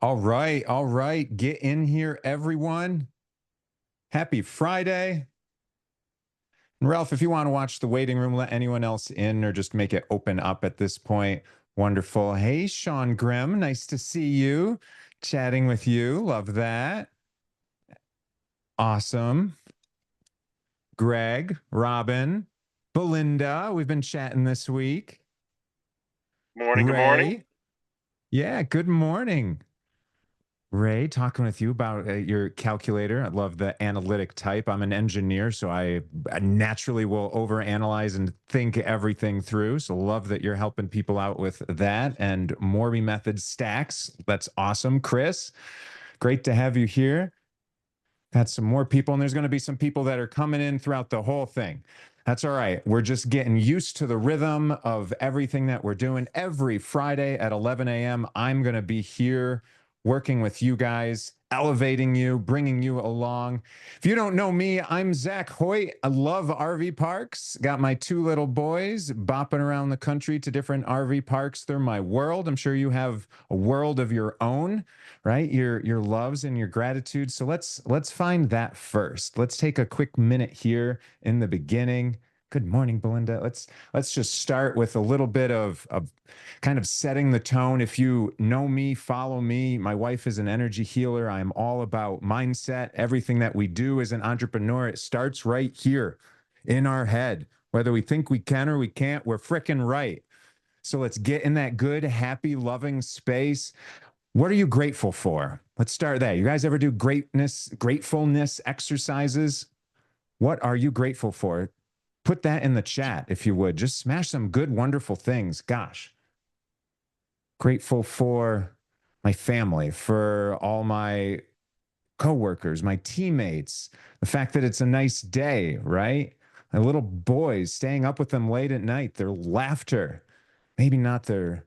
All right, all right. Get in here, everyone. Happy Friday. And Ralph, if you want to watch the waiting room, let anyone else in or just make it open up at this point. Wonderful. Hey, Sean Grimm, nice to see you. Chatting with you. Love that. Awesome. Greg, Robin, Belinda, we've been chatting this week. Morning, good morning. Ray, yeah, good morning. Ray, talking with you about your calculator. I love the analytic type. I'm an engineer, so I naturally will overanalyze and think everything through. So love that you're helping people out with that and Morby method stacks. That's awesome. Chris, great to have you here. Got some more people, and there's going to be some people that are coming in throughout the whole thing. That's all right. We're just getting used to the rhythm of everything that we're doing. Every Friday at 11 a.m., I'm going to be here working with you guys, elevating you, bringing you along. If you don't know me, I'm Zac Hoyt. I love RV parks. Got my two little boys bopping around the country to different RV parks through my world. I'm sure you have a world of your own, right? Your loves and your gratitude. So let's find that first. Let's take a quick minute here in the beginning. Good morning, Belinda. Let's just start with a little bit of kind of setting the tone. If you know me, follow me. My wife is an energy healer. I'm all about mindset. Everything that we do as an entrepreneur, it starts right here in our head. Whether we think we can or we can't, we're freaking right. So let's get in that good, happy, loving space. What are you grateful for? Let's start there. You guys ever do gratefulness exercises? What are you grateful for? Put that in the chat if you would. Just smash some good, wonderful things. Gosh, grateful for my family, for all my coworkers, my teammates, the fact that it's a nice day, right? My little boys, staying up with them late at night, their laughter, maybe not their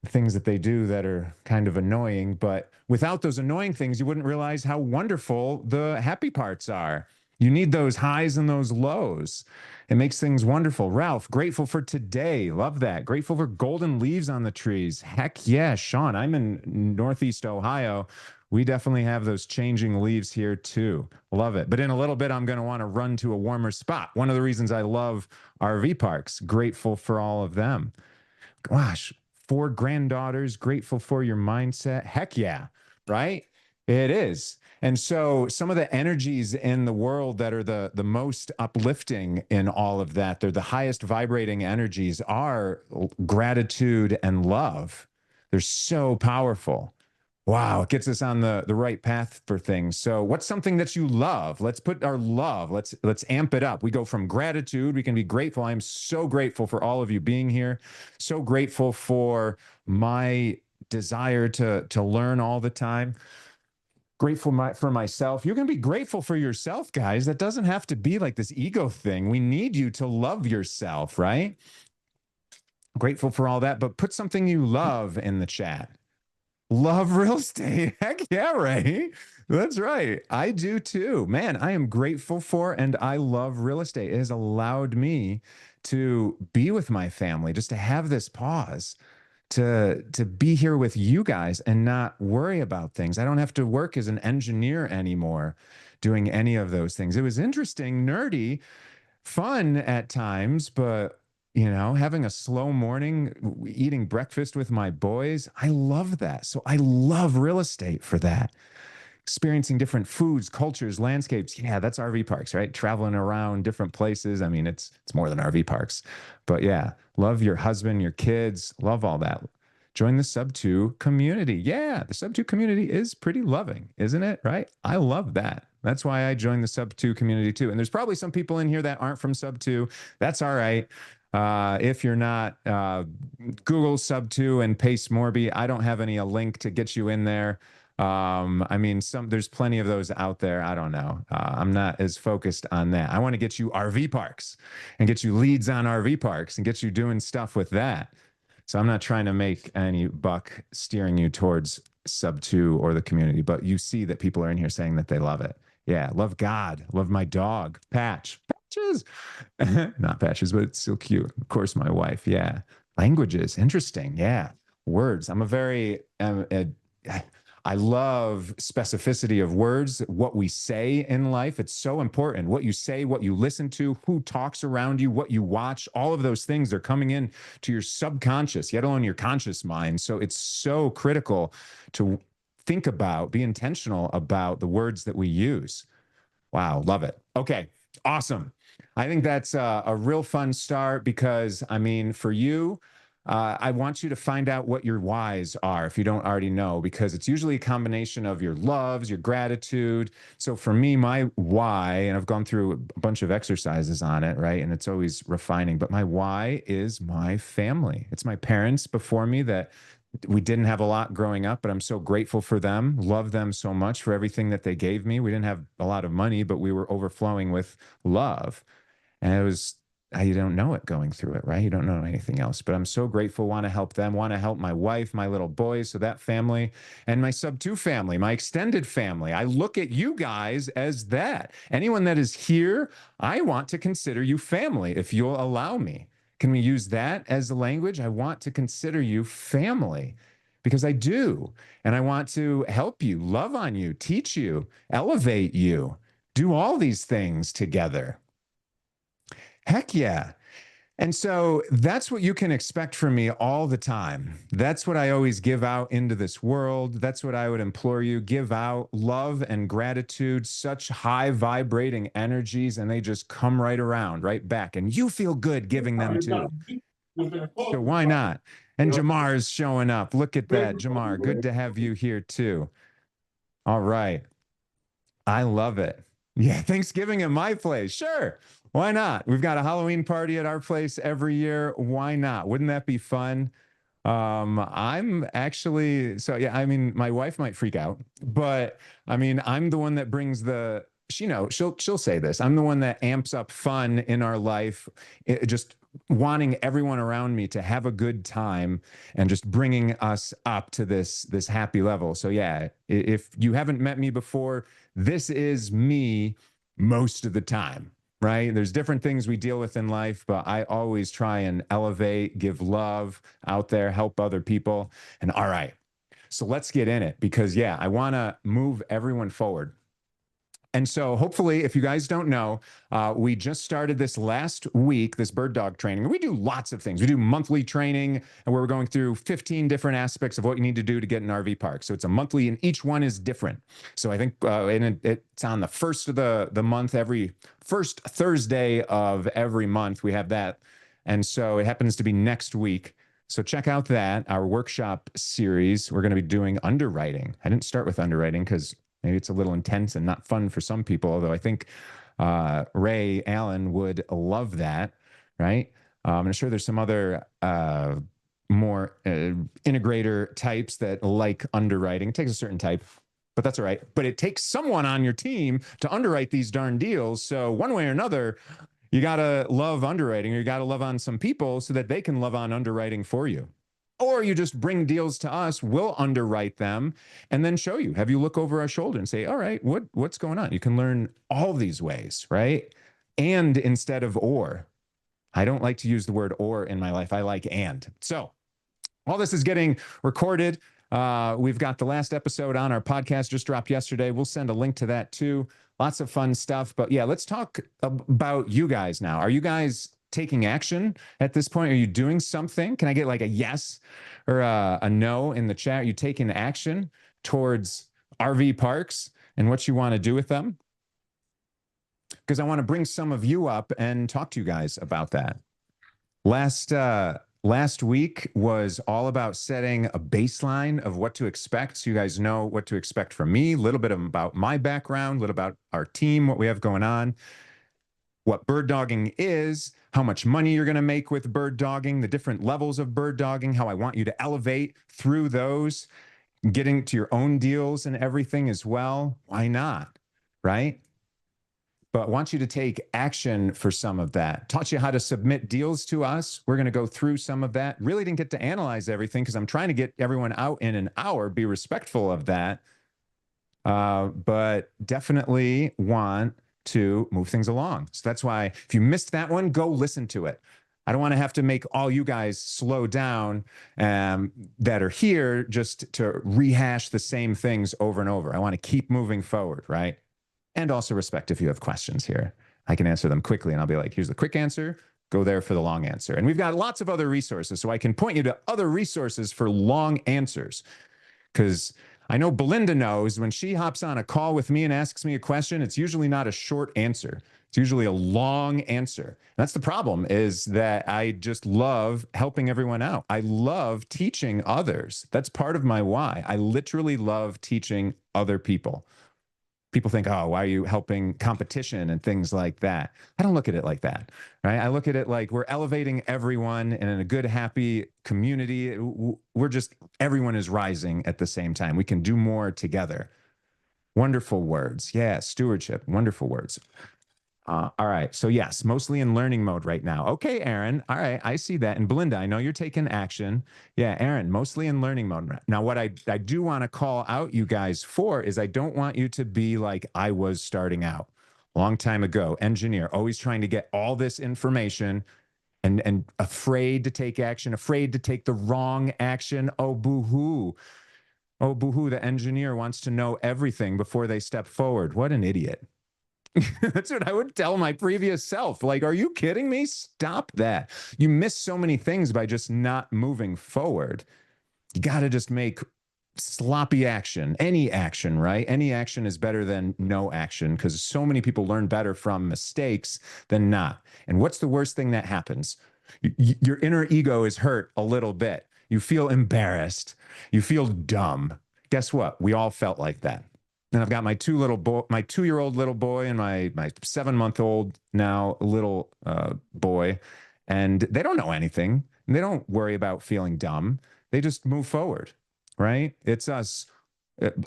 things that they do that are kind of annoying, but without those annoying things, you wouldn't realize how wonderful the happy parts are. You need those highs and those lows. It makes things wonderful. Ralph, grateful for today. Love that. Grateful for golden leaves on the trees. Heck yeah, Sean. I'm in Northeast Ohio. We definitely have those changing leaves here too. Love it. But in a little bit, I'm going to want to run to a warmer spot. One of the reasons I love RV parks. Grateful for all of them. Gosh, four granddaughters, grateful for your mindset. Heck yeah, right? It is. And so some of the energies in the world that are the most uplifting in all of that, they're the highest vibrating energies are gratitude and love. They're so powerful. Wow, it gets us on the right path for things. So, what's something that you love? Let's put our love. Let's amp it up. We go from gratitude. We can be grateful. I'm so grateful for all of you being here. So grateful for my desire to learn all the time. Grateful for myself. You're going to be grateful for yourself, guys. That doesn't have to be like this ego thing. We need you to love yourself, right? Grateful for all that, but put something you love in the chat. Love real estate. Heck yeah, Ray. That's right. I do too. Man, I am grateful for and I love real estate. It has allowed me to be with my family, just to have this pause, to be here with you guys and not worry about things. I don't have to work as an engineer anymore doing any of those things. It was interesting, nerdy, fun at times, but having a slow morning, eating breakfast with my boys, I love that. So I love real estate for that. Experiencing different foods, cultures, landscapes. Yeah, that's RV parks, right? Traveling around different places. I mean, it's more than RV parks. But yeah, love your husband, your kids, love all that. Join the Sub 2 community. Yeah, the Sub 2 community is pretty loving, isn't it? Right? I love that. That's why I joined the Sub 2 community too. And there's probably some people in here that aren't from Sub 2. That's all right. If you're not, Google Sub 2 and paste Morby. I don't have a link to get you in there. I mean, there's plenty of those out there. I don't know. I'm not as focused on that. I want to get you RV parks and get you leads on RV parks and get you doing stuff with that. So I'm not trying to make any buck steering you towards Sub 2 or the community, but you see that people are in here saying that they love it. Yeah, love God, love my dog, Patches, not Patches, but it's still cute. Of course, my wife. Yeah, languages, interesting. Yeah, words. I'm a very I love specificity of words, what we say in life. It's so important. What you say, what you listen to, who talks around you, what you watch, all of those things are coming in to your subconscious, yet alone your conscious mind. So it's so critical to think about, be intentional about the words that we use. Wow, love it. Okay, awesome. I think that's a real fun start because, I mean, for you, I want you to find out what your whys are if you don't already know, because it's usually a combination of your loves, your gratitude. So for me, my why, and I've gone through a bunch of exercises on it, right? And it's always refining, but my why is my family. It's my parents before me that we didn't have a lot growing up, but I'm so grateful for them. Love them so much for everything that they gave me. We didn't have a lot of money, but we were overflowing with love. And it was, you don't know it going through it, right? You don't know anything else. But I'm so grateful, want to help them, want to help my wife, my little boys, so that family, and my sub two family, my extended family. I look at you guys as that. Anyone that is here, I want to consider you family if you'll allow me. Can we use that as the language? I want to consider you family because I do. And I want to help you, love on you, teach you, elevate you, do all these things together. Heck yeah. And so that's what you can expect from me all the time. That's what I always give out into this world. That's what I would implore you give out love and gratitude, such high vibrating energies, and they just come right around, right back. And you feel good giving them too. So why not? And Jamar is showing up. Look at that, Jamar. Good to have you here too. All right. I love it. Yeah, Thanksgiving at my place. Sure. Why not? We've got a Halloween party at our place every year. Why not? Wouldn't that be fun? I'm actually, so yeah, I mean, my wife might freak out, but I mean, I'm the one that brings the, she'll say this. I'm the one that amps up fun in our life, just wanting everyone around me to have a good time and just bringing us up to this happy level. So yeah, if you haven't met me before, this is me most of the time, right? There's different things we deal with in life, but I always try and elevate, give love out there, help other people. And all right, so let's get in it because, yeah, I want to move everyone forward. And so hopefully, if you guys don't know, we just started this last week, this Birddog training. We do lots of things. We do monthly training, and we're going through 15 different aspects of what you need to do to get an RV park. So it's a monthly, and each one is different. So I think and it's on the first of the month, every first Thursday of every month, we have that. And so it happens to be next week. So check out that, our workshop series. We're going to be doing underwriting. I didn't start with underwriting because maybe it's a little intense and not fun for some people, although I think Ray Allen would love that, right? I'm sure there's some other more integrator types that like underwriting. It takes a certain type, but that's all right. But it takes someone on your team to underwrite these darn deals. So one way or another, you got to love underwriting, or you got to love on some people so that they can love on underwriting for you. Or you just bring deals to us, we'll underwrite them and then show you. Have you look over our shoulder and say, all right, what's going on? You can learn all these ways, right? And instead of or. I don't like to use the word or in my life. I like and. So all this is getting recorded. We've got the last episode on our podcast, just dropped yesterday. We'll send a link to that too. Lots of fun stuff. But yeah, let's talk about you guys now. Are you guys taking action at this point? Are you doing something? Can I get like a yes or a no in the chat? Are you taking action towards RV parks and what you want to do with them? Because I want to bring some of you up and talk to you guys about that. Last week was all about setting a baseline of what to expect, so you guys know what to expect from me, a little bit about my background, a little about our team, what we have going on, what bird dogging is, how much money you're going to make with bird dogging, the different levels of bird dogging, how I want you to elevate through those, getting to your own deals and everything as well. Why not? Right? But I want you to take action for some of that. Taught you how to submit deals to us. We're going to go through some of that. Really didn't get to analyze everything because I'm trying to get everyone out in an hour, be respectful of that. But definitely want to move things along. So that's why if you missed that one, go listen to it. I don't want to have to make all you guys slow down that are here just to rehash the same things over and over. I want to keep moving forward, right? And also respect if you have questions here. I can answer them quickly and I'll be like, here's the quick answer, go there for the long answer. And we've got lots of other resources, so I can point you to other resources for long answers. Because I know Belinda knows when she hops on a call with me and asks me a question, it's usually not a short answer. It's usually a long answer. And that's the problem, is that I just love helping everyone out. I love teaching others. That's part of my why. I literally love teaching other people. People think, oh, why are you helping competition and things like that? I don't look at it like that, right? I look at it like we're elevating everyone, and in a good, happy community, we're just, everyone is rising at the same time. We can do more together. Wonderful words. Yeah, stewardship, wonderful words. All right. So yes, mostly in learning mode right now. Okay, Aaron. All right. I see that. And Belinda, I know you're taking action. Yeah, Aaron, mostly in learning mode. Now, what I do want to call out you guys for is I don't want you to be like I was starting out a long time ago, engineer, always trying to get all this information and afraid to take action, afraid to take the wrong action. Oh, boo-hoo. Oh, boo-hoo. The engineer wants to know everything before they step forward. What an idiot. That's what I would tell my previous self. Like, are you kidding me? Stop that. You miss so many things by just not moving forward. You got to just make sloppy action, any action, right? Any action is better than no action because so many people learn better from mistakes than not. And what's the worst thing that happens? Your inner ego is hurt a little bit. You feel embarrassed. You feel dumb. Guess what? We all felt like that. And I've got my my 2-year-old little boy and my 7-month-old now little boy, and they don't know anything. They don't worry about feeling dumb. They just move forward, right? It's us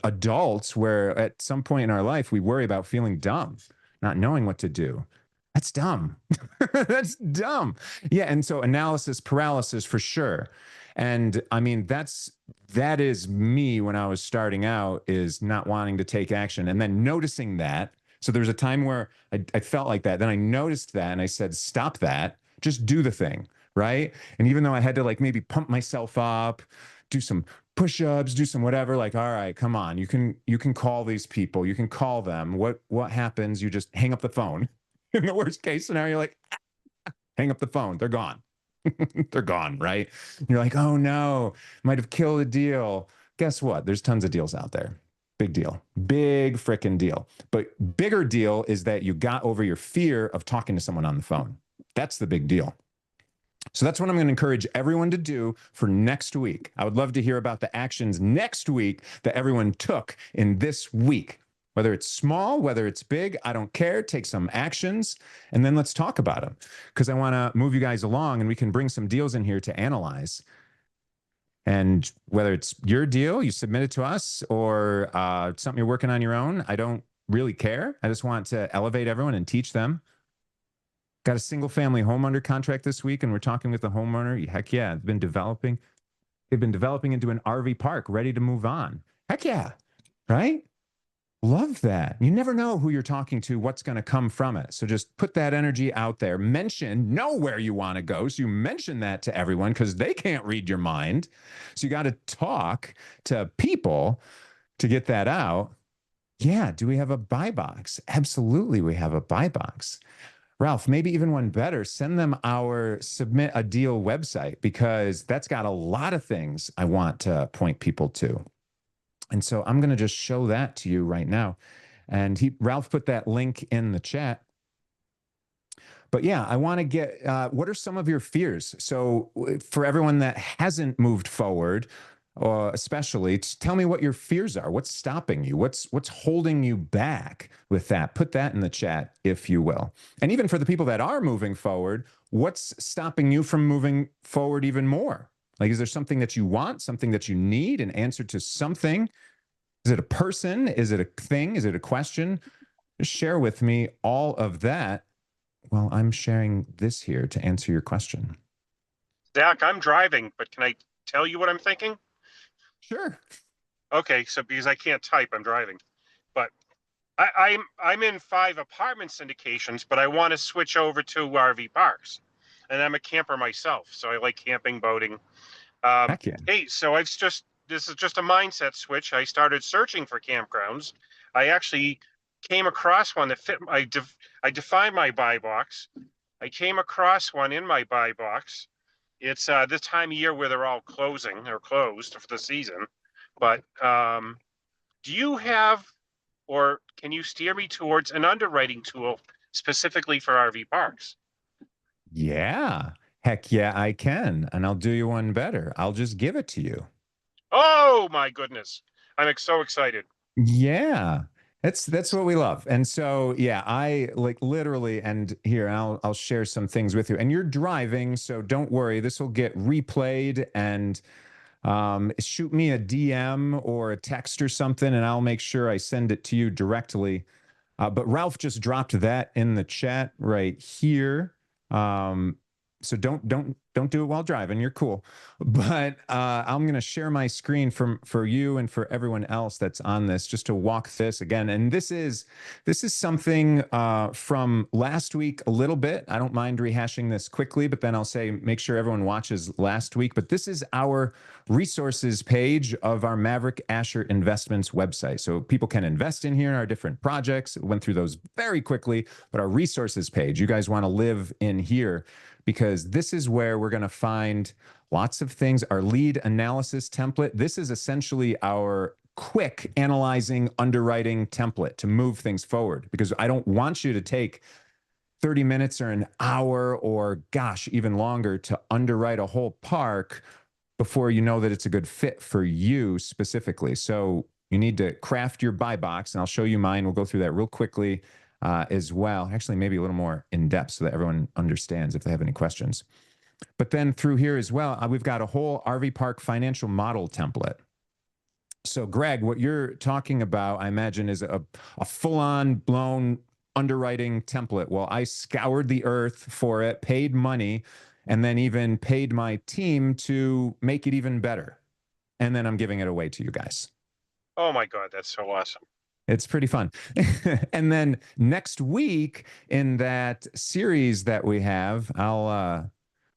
adults where at some point in our life we worry about feeling dumb, not knowing what to do. That's dumb. That's dumb. Yeah, and so analysis paralysis for sure. And I mean, that is me when I was starting out, is not wanting to take action and then noticing that. So there's a time where I felt like that. Then I noticed that and I said, stop that. Just do the thing. Right. And even though I had to like maybe pump myself up, do some push-ups, do some whatever, like, all right, come on, you can call these people, you can call them. What happens? You just hang up the phone. In the worst case scenario, like hang up the phone. They're gone. They're gone, right? You're like, oh no, might have killed a deal. Guess what? There's tons of deals out there. Big deal. Big freaking deal. But bigger deal is that you got over your fear of talking to someone on the phone. That's the big deal. So that's what I'm going to encourage everyone to do for next week. I would love to hear about the actions next week that everyone took in this week. Whether it's small, whether it's big, I don't care. Take some actions and then let's talk about them, because I want to move you guys along and we can bring some deals in here to analyze. And whether it's your deal, you submit it to us, or something you're working on your own, I don't really care. I just want to elevate everyone and teach them. Got a single family home under contract this week, and we're talking with the homeowner. Heck yeah, they've been developing into an RV park, ready to move on. Heck yeah, right? Love that. You never know who you're talking to, what's going to come from it. So just put that energy out there. Know where you want to go. So you mention that to everyone because they can't read your mind. So you got to talk to people to get that out. Yeah. Do we have a buy box? Absolutely. We have a buy box. Ralph, maybe even one better, send them our submit a deal website, because that's got a lot of things I want to point people to. And so I'm going to just show that to you right now. And Ralph put that link in the chat. But yeah, I want to get, what are some of your fears? So for everyone that hasn't moved forward, especially, tell me what your fears are. What's stopping you? What's holding you back with that? Put that in the chat, if you will. And even for the people that are moving forward, what's stopping you from moving forward even more? Like, is there something that you want, something that you need, an answer to something? Is it a person? Is it a thing? Is it a question? Just share with me all of that while I'm sharing this here to answer your question. Zac, I'm driving, but can I tell you what I'm thinking? Sure. Okay, so because I can't type, I'm driving. But I'm in 5 apartment syndications, but I want to switch over to RV parks. and I'm a camper myself, so I like camping, boating. Um, Heck yeah. hey, so this is just a mindset switch. I started searching for campgrounds. I actually came across one that fit. I defined my buy box. I came across one in my buy box. It's this time of year where they're all closing or closed for the season. But do you have, or can you steer me towards an underwriting tool specifically for RV parks? Yeah. Heck yeah, I can. And I'll do you one better. I'll just give it to you. Oh my goodness. So excited. Yeah. That's what we love. And so yeah, I like literally, and here I'll share some things with you. And you're driving, so don't worry. This will get replayed, and shoot me a DM or a text or something, and I'll make sure I send it to you directly. But Ralph just dropped that in the chat right here. Um, so don't do it while driving. You're cool. But I'm gonna share my screen for you and for everyone else that's on this, just to walk this again. And this is something from last week a little bit. I don't mind rehashing this quickly, but then I'll say make sure everyone watches last week. But this is our resources page of our Maverik Asher Investments website. So people can invest in here in our different projects. Went through those very quickly, but our resources page, you guys want to live in here because this is where we're going to find lots of things. Our lead analysis template. This is essentially our quick analyzing underwriting template to move things forward, because I don't want you to take 30 minutes or an hour or gosh, even longer to underwrite a whole park before you know that it's a good fit for you specifically. So you need to craft your buy box, and I'll show you mine. We'll go through that real quickly as well. Actually, maybe a little more in depth so that everyone understands if they have any questions. But then through here as well, we've got a whole RV park financial model template. So Greg, what you're talking about, I imagine, is a full-on blown underwriting template. Well, I scoured the earth for it, paid money, and then even paid my team to make it even better. And then I'm giving it away to you guys. Oh my God, that's so awesome. It's pretty fun. And then next week in that series that we have, I'll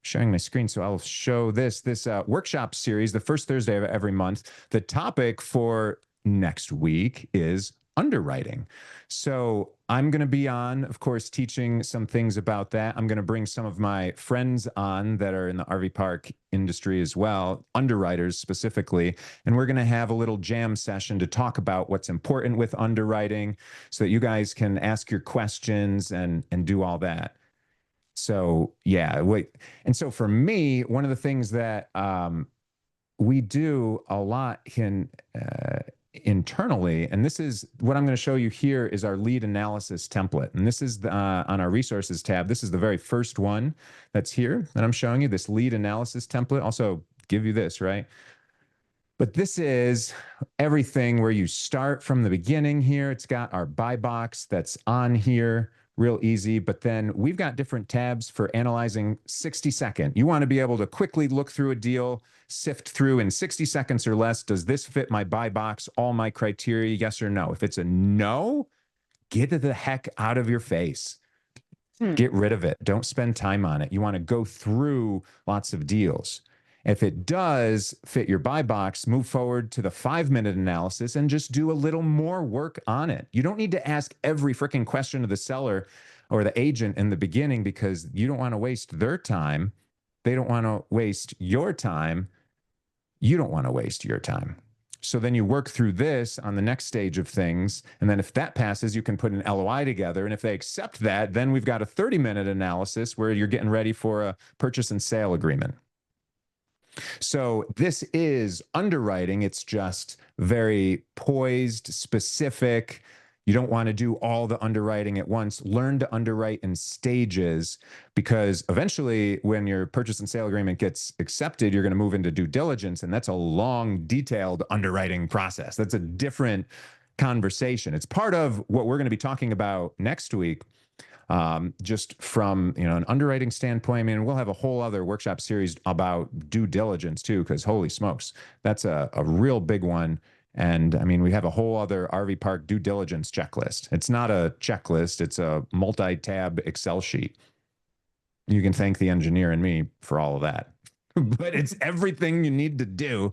sharing my screen, so I'll show this workshop series, the first Thursday of every month. The topic for next week is underwriting. So I'm going to be on, of course, teaching some things about that. I'm going to bring some of my friends on that are in the RV park industry as well, underwriters specifically, and we're going to have a little jam session to talk about what's important with underwriting so that you guys can ask your questions and do all that. So yeah, wait. And so for me, one of the things that we do a lot internally, and this is what I'm going to show you here, is our lead analysis template. And this is on our resources tab. This is the very first one that's here that I'm showing you, this lead analysis template. Also give you this, right? But this is everything where you start from the beginning here. It's got our buy box that's on here, real easy. But then we've got different tabs for analyzing 60-second. You want to be able to quickly look through a deal, sift through in 60 seconds or less. Does this fit my buy box, all my criteria, yes or no? If it's a no, get it the heck out of your face. Get rid of it. Don't spend time on it. You want to go through lots of deals. If it does fit your buy box, move forward to the 5-minute analysis and just do a little more work on it. You don't need to ask every freaking question of the seller or the agent in the beginning, because you don't want to waste their time. They don't want to waste your time. You don't want to waste your time. So then you work through this on the next stage of things. And then if that passes, you can put an LOI together. And if they accept that, then we've got a 30-minute analysis where you're getting ready for a purchase and sale agreement. So this is underwriting. It's just very poised, specific. You don't want to do all the underwriting at once. Learn to underwrite in stages, because eventually when your purchase and sale agreement gets accepted, you're going to move into due diligence. And that's a long, detailed underwriting process. That's a different conversation. It's part of what we're going to be talking about next week. Just from an underwriting standpoint. I mean, we'll have a whole other workshop series about due diligence too, because holy smokes, that's a real big one. And I mean, we have a whole other RV park due diligence checklist. It's not a checklist, it's a multi-tab Excel sheet. You can thank the engineer and me for all of that. But it's everything you need to do,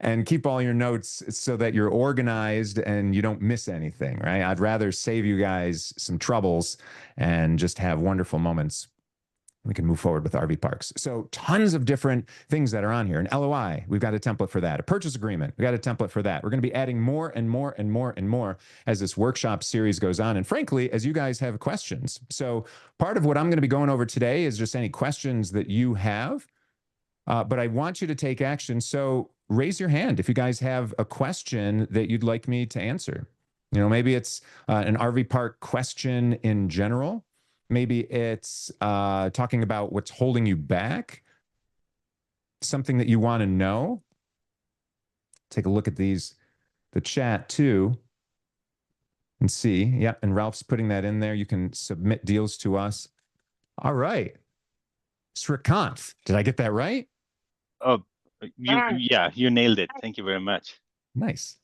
and keep all your notes so that you're organized and you don't miss anything, right? I'd rather save you guys some troubles and just have wonderful moments. We can move forward with RV parks. So tons of different things that are on here. An LOI, we've got a template for that. A purchase agreement, we got a template for that. We're going to be adding more and more and more and more as this workshop series goes on. And frankly, as you guys have questions. So part of what I'm going to be going over today is just any questions that you have. But I want you to take action. So raise your hand if you guys have a question that you'd like me to answer. Maybe it's an RV park question in general. Maybe it's talking about what's holding you back, something that you want to know. Take a look at the chat too, and see. Yeah, and Ralph's putting that in there. You can submit deals to us. All right. Srikanth, did I get that right? Oh, yeah, you nailed it. Thank you very much. Nice.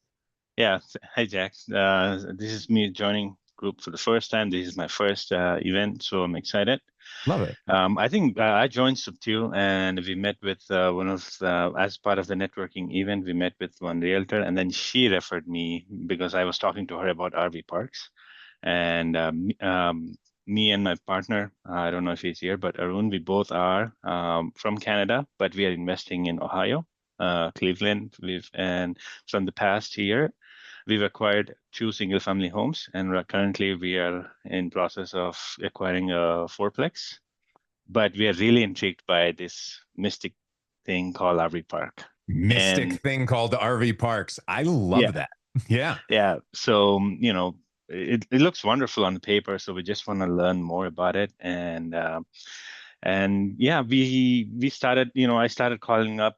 Yeah. Hi, Jack. This is me joining group for the first time. This is my first event, so I'm excited. Love it. I think I joined Subtil, and we met with as part of the networking event, we met with one realtor, and then she referred me because I was talking to her about RV parks. And me and my partner, I don't know if he's here, but Arun, we both are from Canada, but we are investing in Ohio, Cleveland. And from the past year, we've acquired 2 single-family homes, and currently we are in process of acquiring a fourplex. But we are really intrigued by this mystic thing called RV park. Mystic thing called RV parks. I love that. Yeah. Yeah. So, it looks wonderful on the paper. So we just want to learn more about it. And yeah, we started, I started calling up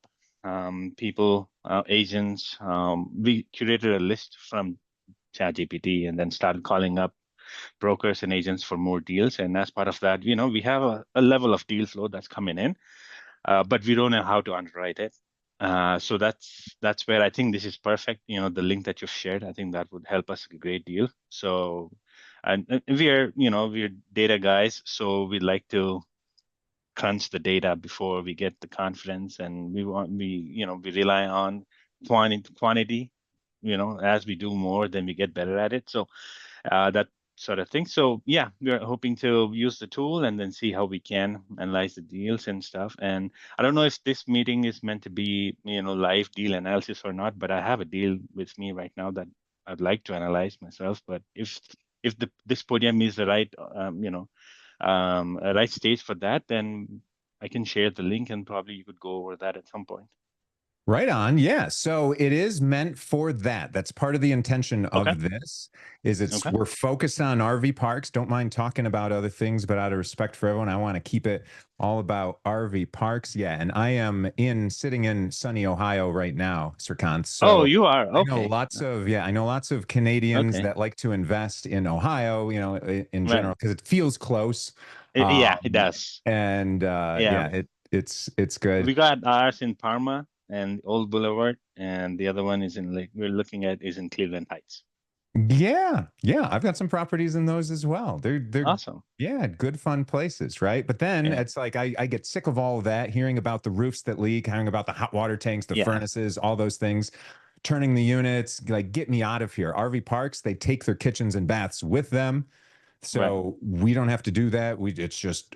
people, agents. We curated a list from ChatGPT and then started calling up brokers and agents for more deals. And as part of that, we have a level of deal flow that's coming in, but we don't know how to underwrite it. So that's where I think this is perfect. The link that you've shared, I think that would help us a great deal. So, and we're data guys, so we like to crunch the data before we get the confidence, and we rely on quantity. As we do more, then we get better at it. So that sort of thing. So yeah, we're hoping to use the tool and then see how we can analyze the deals and stuff. And I don't know if this meeting is meant to be, live deal analysis or not, but I have a deal with me right now that I'd like to analyze myself. But if this podium is the right, a right stage for that, then I can share the link and probably you could go over that at some point. Right on. Yeah. So it is meant for that. That's part of the intention of this is we're focused on RV parks. Don't mind talking about other things, but out of respect for everyone, I want to keep it all about RV parks. Yeah. And I am sitting in sunny Ohio right now, Srikanth. So you are. Okay. I know lots of Canadians that like to invest in Ohio, in general, because it feels close. Yeah, it does. And it's good. We got ours in Parma and Old Boulevard, and the other one is we're looking at is in Cleveland Heights. Yeah, I've got some properties in those as well. They're awesome. Yeah, good fun places, right? But then it's like I get sick of all of that, hearing about the roofs that leak, hearing about the hot water tanks, the furnaces, all those things, turning the units, like get me out of here. RV parks, they take their kitchens and baths with them. So we don't have to do that. It's just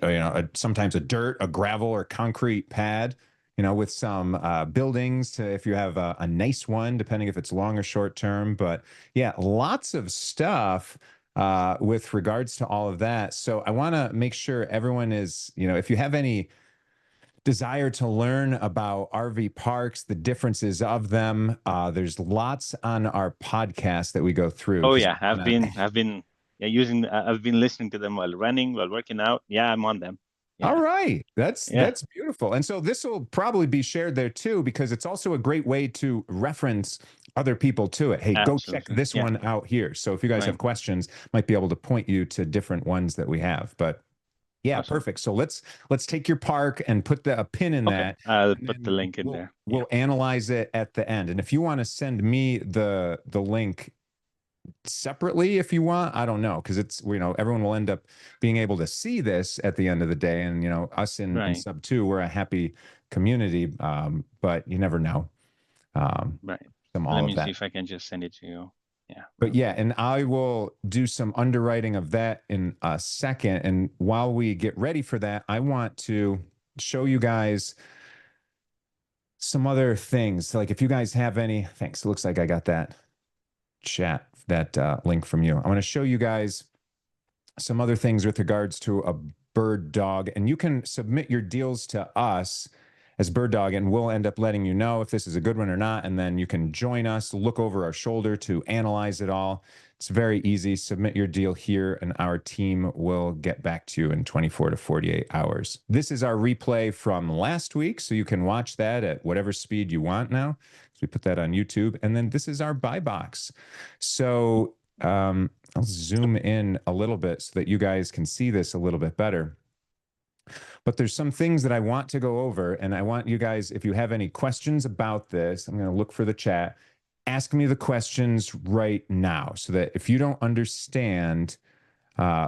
sometimes a gravel or concrete pad, with some buildings to if you have a nice one, depending if it's long or short term. But yeah, lots of stuff with regards to all of that. So I want to make sure everyone is, if you have any desire to learn about RV parks, the differences of them, there's lots on our podcast that we go through. Oh yeah, I've been listening to them while running, while working out. Yeah, I'm on them. Yeah. All right. That's beautiful. And so this will probably be shared there too, because it's also a great way to reference other people to it. Hey, go check this one out here. So if you guys have questions, might be able to point you to different ones that we have. But yeah, perfect. So let's take your park and put a pin in that. I'll put the link in there. We'll analyze it at the end. And if you want to send me the link separately if you want. I don't know, because it's, you know, everyone will end up being able to see this at the end of the day. And, you know, us in Right. sub two, we're a happy community, but you never know. Right. Some Let all of me see that. if I can just send it to you. Yeah, But real yeah, quick. and I will do some underwriting of that in a second. And while we get ready for that, I want to show you guys some other things. Like if you guys have any, thanks. It looks like I got that chat, that link from you. I want to show you guys some other things with regards to a Birddog, and you can submit your deals to us as Birddog, and we'll end up letting you know if this is a good one or not. And then you can join us, look over our shoulder to analyze it all. It's very easy. Submit your deal here, and our team will get back to you in 24 to 48 hours. This is our replay from last week, so you can watch that at whatever speed you want now. So we put that on YouTube. And then this is our buy box. So I'll zoom in a little bit so that you guys can see this a little bit better. But there's some things that I want to go over, and I want you guys, if you have any questions about this, I'm going to look for the chat. Ask me the questions right now so that if you don't understand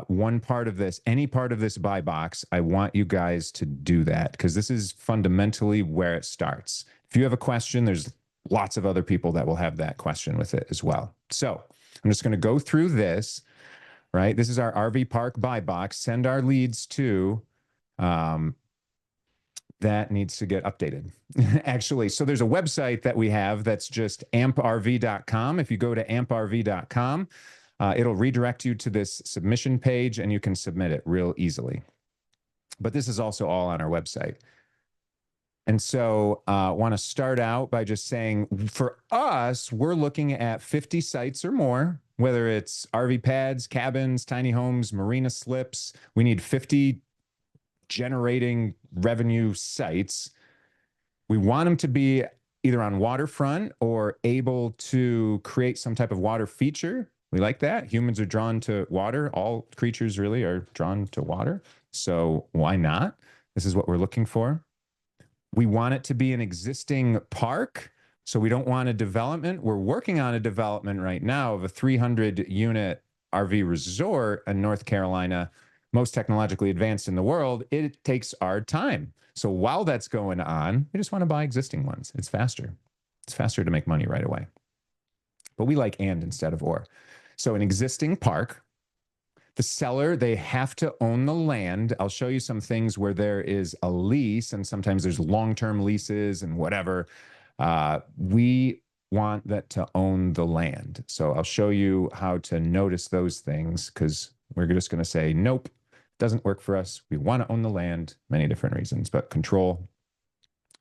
one part of this, any part of this buy box, I want you guys to do that because this is fundamentally where it starts. If you have a question, there's lots of other people that will have that question with it as well. So I'm just going to go through this, right? This is our RV park buy box. Send our leads to, that needs to get updated. Actually, so there's a website that we have that's just amprv.com. If you go to amprv.com, it'll redirect you to this submission page and you can submit it real easily. But this is also all on our website. And so I want to start out by just saying for us, we're looking at 50 sites or more, whether it's RV pads, cabins, tiny homes, marina slips. We need 50 generating revenue sites. We want them to be either on waterfront or able to create some type of water feature. We like that. Humans are drawn to water. All creatures really are drawn to water. So why not? This is what we're looking for. We want it to be an existing park. So we don't want a development. We're working on a development right now of a 300 unit RV resort in North Carolina, most technologically advanced in the world. It takes our time. So while that's going on, we just want to buy existing ones. It's faster. It's faster to make money right away. But we like and instead of or. So an existing park, the seller, they have to own the land. I'll show you some things where there is a lease, and sometimes there's long-term leases and whatever. We want that to own the land. So I'll show you how to notice those things because we're just going to say, nope, doesn't work for us. We want to own the land, many different reasons, but control.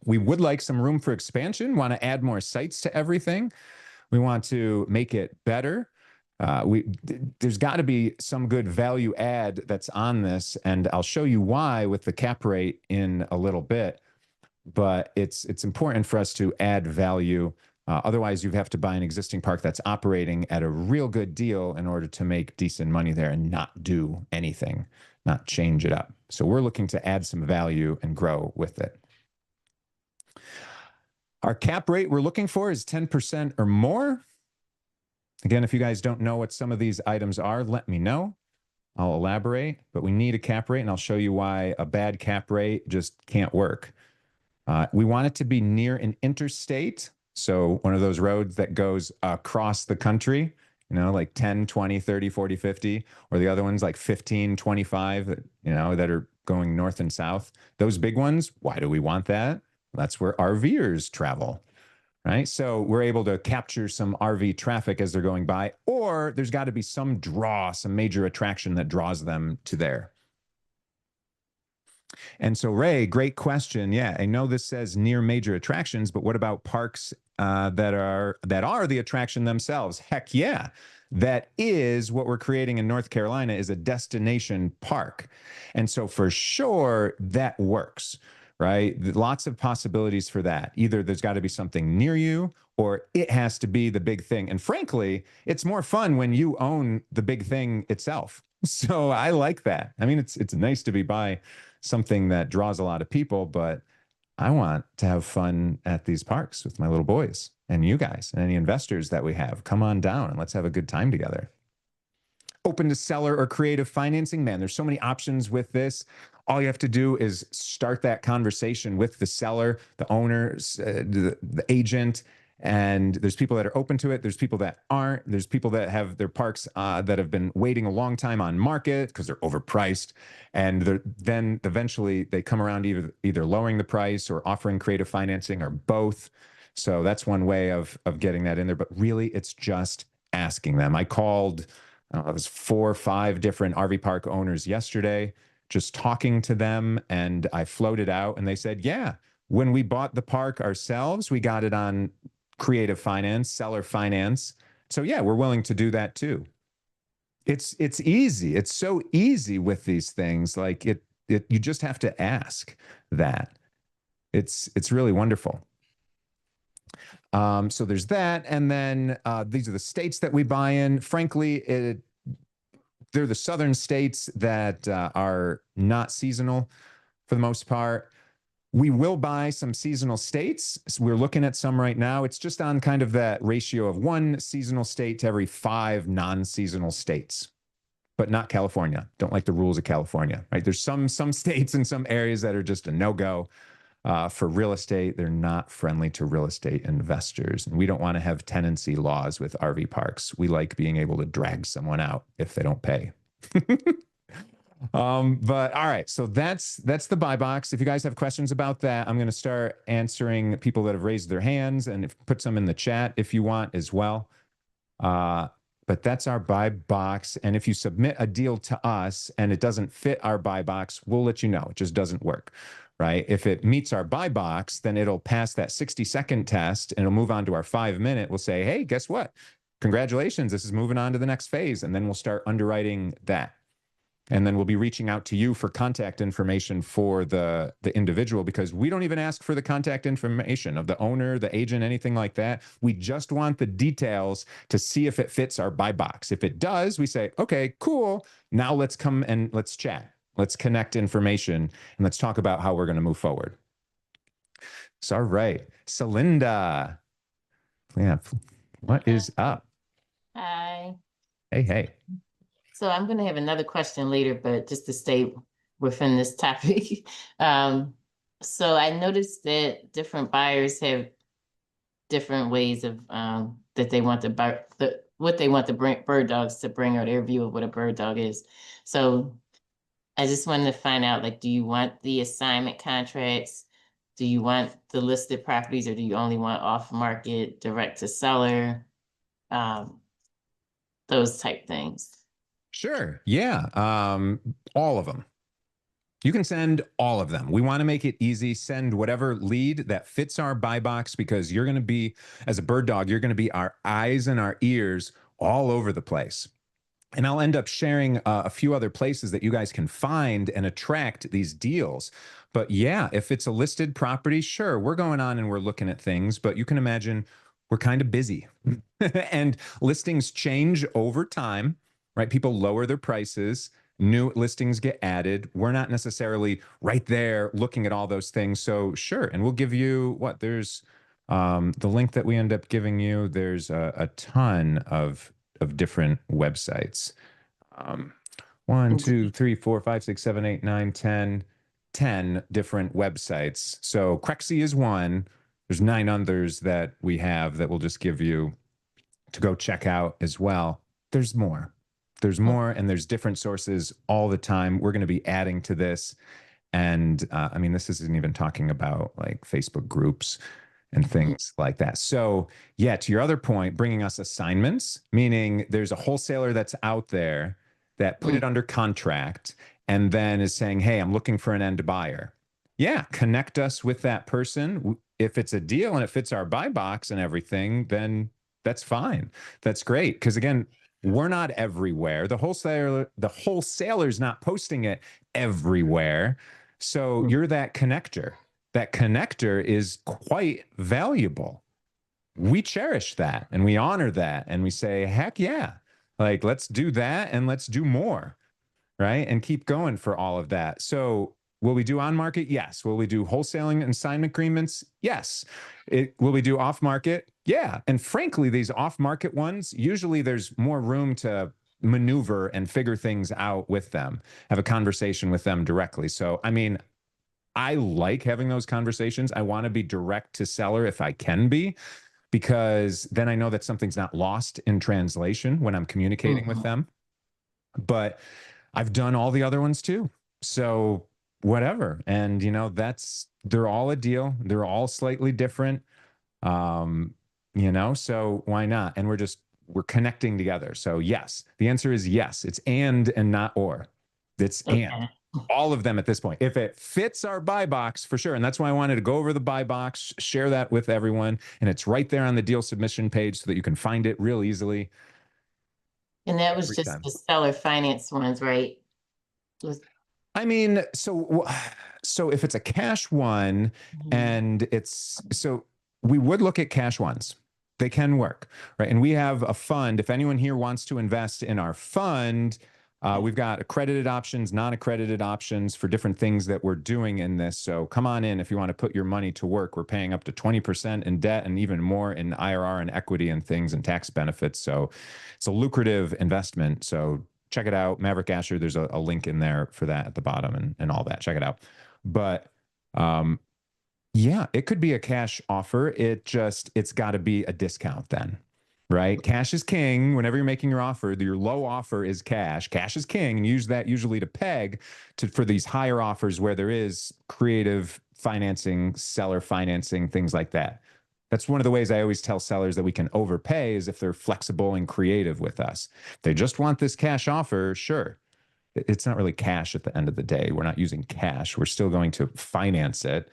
We would like some room for expansion, want to add more sites to everything. We want to make it better. There's got to be some good value add that's on this, and I'll show you why with the cap rate in a little bit. But it's important for us to add value. Otherwise, you have to buy an existing park that's operating at a real good deal in order to make decent money there and not do anything, not change it up. So we're looking to add some value and grow with it. Our cap rate we're looking for is 10% or more. Again, if you guys don't know what some of these items are, let me know. I'll elaborate, but we need a cap rate, and I'll show you why a bad cap rate just can't work. We want it to be near an interstate, so one of those roads that goes across the country, you know, like 10, 20, 30, 40, 50, or the other ones like 15, 25, you know, that are going north and south. Those big ones, why do we want that? That's where RVers travel. Right. So we're able to capture some RV traffic as they're going by, or there's got to be some draw, some major attraction that draws them to there. And so, Ray, great question. Yeah, I know this says near major attractions, but what about parks that are the attraction themselves? Heck yeah. That is what we're creating in North Carolina is a destination park. And so for sure that works. Right? Lots of possibilities for that. Either there's got to be something near you or it has to be the big thing. And frankly, it's more fun when you own the big thing itself. So I like that. I mean, it's nice to be by something that draws a lot of people, but I want to have fun at these parks with my little boys and you guys and any investors that we have. Come on down and let's have a good time together. Open to seller or creative financing, man, there's so many options with this. All you have to do is start that conversation with the seller, the owners, the agent, and there's people that are open to it. There's people that aren't. There's people that have their parks that have been waiting a long time on market because they're overpriced, and then eventually they come around either lowering the price or offering creative financing or both. So that's one way of getting that in there. But really, it's just asking them. I called it was 4 or 5 different RV park owners yesterday, just talking to them, and I floated out, and they said, yeah, when we bought the park ourselves, we got it on creative finance, seller finance. So yeah, we're willing to do that too. It's easy. It's so easy with these things. Like you just have to ask that. It's really wonderful. So there's that. And then these are the states that we buy in. Frankly, they're the southern states that are not seasonal for the most part. We will buy some seasonal states. So we're looking at some right now. It's just on kind of that ratio of 1 seasonal state to every 5 non-seasonal states, but not California. Don't like the rules of California, right? There's some states and some areas that are just a no-go. For real estate, they're not friendly to real estate investors. And we don't want to have tenancy laws with RV parks. We like being able to drag someone out if they don't pay. But all right, so that's the buy box. If you guys have questions about that, I'm going to start answering people that have raised their hands, and put some in the chat if you want as well. But that's our buy box. And if you submit a deal to us and it doesn't fit our buy box, we'll let you know. It just doesn't work. Right? If it meets our buy box, then it'll pass that 60-second test and it'll move on to our 5-minute. We'll say, hey, guess what? Congratulations, this is moving on to the next phase. And then we'll start underwriting that. And then we'll be reaching out to you for contact information for the individual, because we don't even ask for the contact information of the owner, the agent, anything like that. We just want the details to see if it fits our buy box. If it does, we say, okay, cool. Now let's come and let's chat. Let's connect information and let's talk about how we're going to move forward. So, all right. Celinda. Yeah. What is up? Hi. Hey, hey. So I'm going to have another question later, but just to stay within this topic. So I noticed that different buyers have different ways of that they want what they want the bird dogs to bring, or their view of what a bird dog is. So I just wanted to find out, like, do you want the assignment contracts? Do you want the listed properties, or do you only want off market, direct to seller? Those type things. Sure. Yeah. All of them. You can send all of them. We want to make it easy. Send whatever lead that fits our buy box, because you're going to be, as a bird dog, you're going to be our eyes and our ears all over the place. And I'll end up sharing a few other places that you guys can find and attract these deals. But yeah, if it's a listed property, sure, we're going on and we're looking at things, but you can imagine we're kind of busy and listings change over time, right? People lower their prices, new listings get added. We're not necessarily right there looking at all those things. So sure. And we'll give you there's the link that we end up giving you. There's a ton of different websites. 1, 2, 3, 4, 5, 6, 7, 8, 9, 10 different websites. So Crexy is one. There's 9 others that we have that we'll just give you to go check out as well. There's more. There's more, and there's different sources all the time. We're going to be adding to this. And I mean, this isn't even talking about like Facebook groups and things like that. So yeah, to your other point, bringing us assignments, meaning there's a wholesaler that's out there that put it under contract and then is saying, hey, I'm looking for an end buyer. Yeah, connect us with that person. If it's a deal and it fits our buy box and everything, then that's fine. That's great. Because again, we're not everywhere. The wholesaler's not posting it everywhere. So you're that connector. That connector is quite valuable. We cherish that and we honor that. And we say, heck yeah, like, let's do that and let's do more, right? And keep going for all of that. So Will we do on market? Yes. Will we do wholesaling and assignment agreements? Yes. Will we do off market? Yeah. And frankly, these off market ones, usually there's more room to maneuver and figure things out with them, have a conversation with them directly. So, I mean, I like having those conversations. I want to be direct to seller if I can be, because then I know that something's not lost in translation when I'm communicating with them. But I've done all the other ones too. So whatever. And they're all a deal. They're all slightly different. So why not? And we're connecting together. So yes, the answer is yes. It's and not or. It's and. All of them at this point. If it fits our buy box, for sure. And that's why I wanted to go over the buy box, share that with everyone. And it's right there on the deal submission page so that you can find it real easily. And that was just the seller finance ones, right? I mean, so if it's a cash one and we would look at cash ones. They can work, right? And we have a fund. If anyone here wants to invest in our fund, we've got accredited options, non-accredited options for different things that we're doing in this. So come on in if you want to put your money to work. We're paying up to 20% in debt and even more in IRR and equity and things and tax benefits. So it's a lucrative investment. So check it out. Maverik Asher, there's a link in there for that at the bottom and all that. Check it out. But yeah, it could be a cash offer. It's got to be a discount then. Right? Cash is king. Whenever you're making your offer, your low offer is cash. Cash is king, and use that usually to peg for these higher offers where there is creative financing, seller financing, things like that. That's one of the ways I always tell sellers that we can overpay is if they're flexible and creative with us. If they just want this cash offer, sure. It's not really cash at the end of the day. We're not using cash. We're still going to finance it.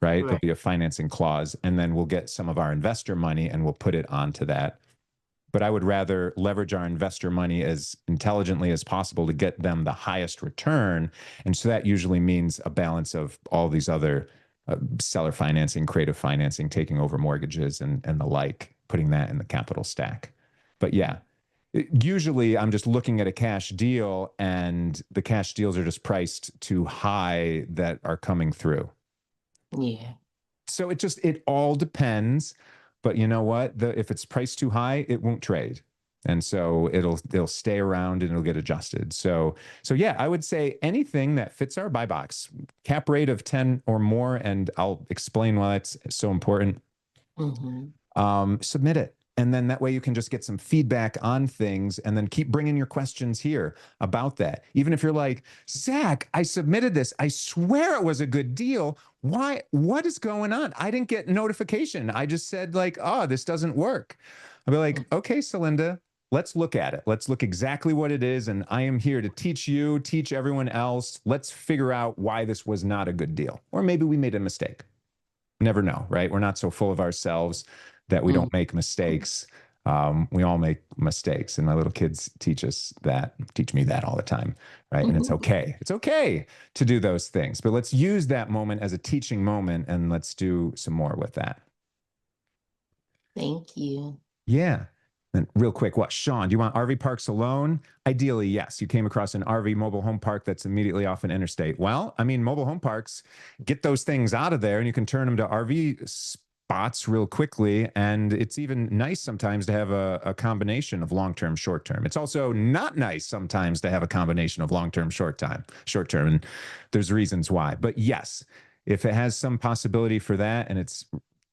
Right? There'll be a financing clause, and then we'll get some of our investor money and we'll put it onto that. But I would rather leverage our investor money as intelligently as possible to get them the highest return. And so that usually means a balance of all these other seller financing, creative financing, taking over mortgages and the like, putting that in the capital stack. But yeah, usually I'm just looking at a cash deal and the cash deals are just priced too high that are coming through. Yeah. So it all depends. But you know what? If it's priced too high, it won't trade. And so it'll stay around and it'll get adjusted. So yeah, I would say anything that fits our buy box, cap rate of 10 or more, and I'll explain why that's so important. Submit it. And then that way you can just get some feedback on things and then keep bringing your questions here about that. Even if you're like, Zac, I submitted this. I swear it was a good deal. Why? What is going on? I didn't get notification. I just said like, oh, this doesn't work. I'll be like, okay, Celinda, let's look at it. Let's look exactly what it is. And I am here to teach you, teach everyone else. Let's figure out why this was not a good deal. Or maybe we made a mistake. Never know, right? We're not so full of ourselves that we don't make mistakes. We all make mistakes. And my little kids teach me that all the time, right? And it's okay. It's okay to do those things. But let's use that moment as a teaching moment and let's do some more with that. Thank you. Yeah. And real quick, Sean, do you want RV parks alone? Ideally, yes. You came across an RV mobile home park that's immediately off an interstate. Well, I mean, mobile home parks, get those things out of there and you can turn them to RV spots real quickly. And it's even nice sometimes to have a combination of long-term, short-term. It's also not nice sometimes to have a combination of long-term, short-term. And there's reasons why. But yes, if it has some possibility for that and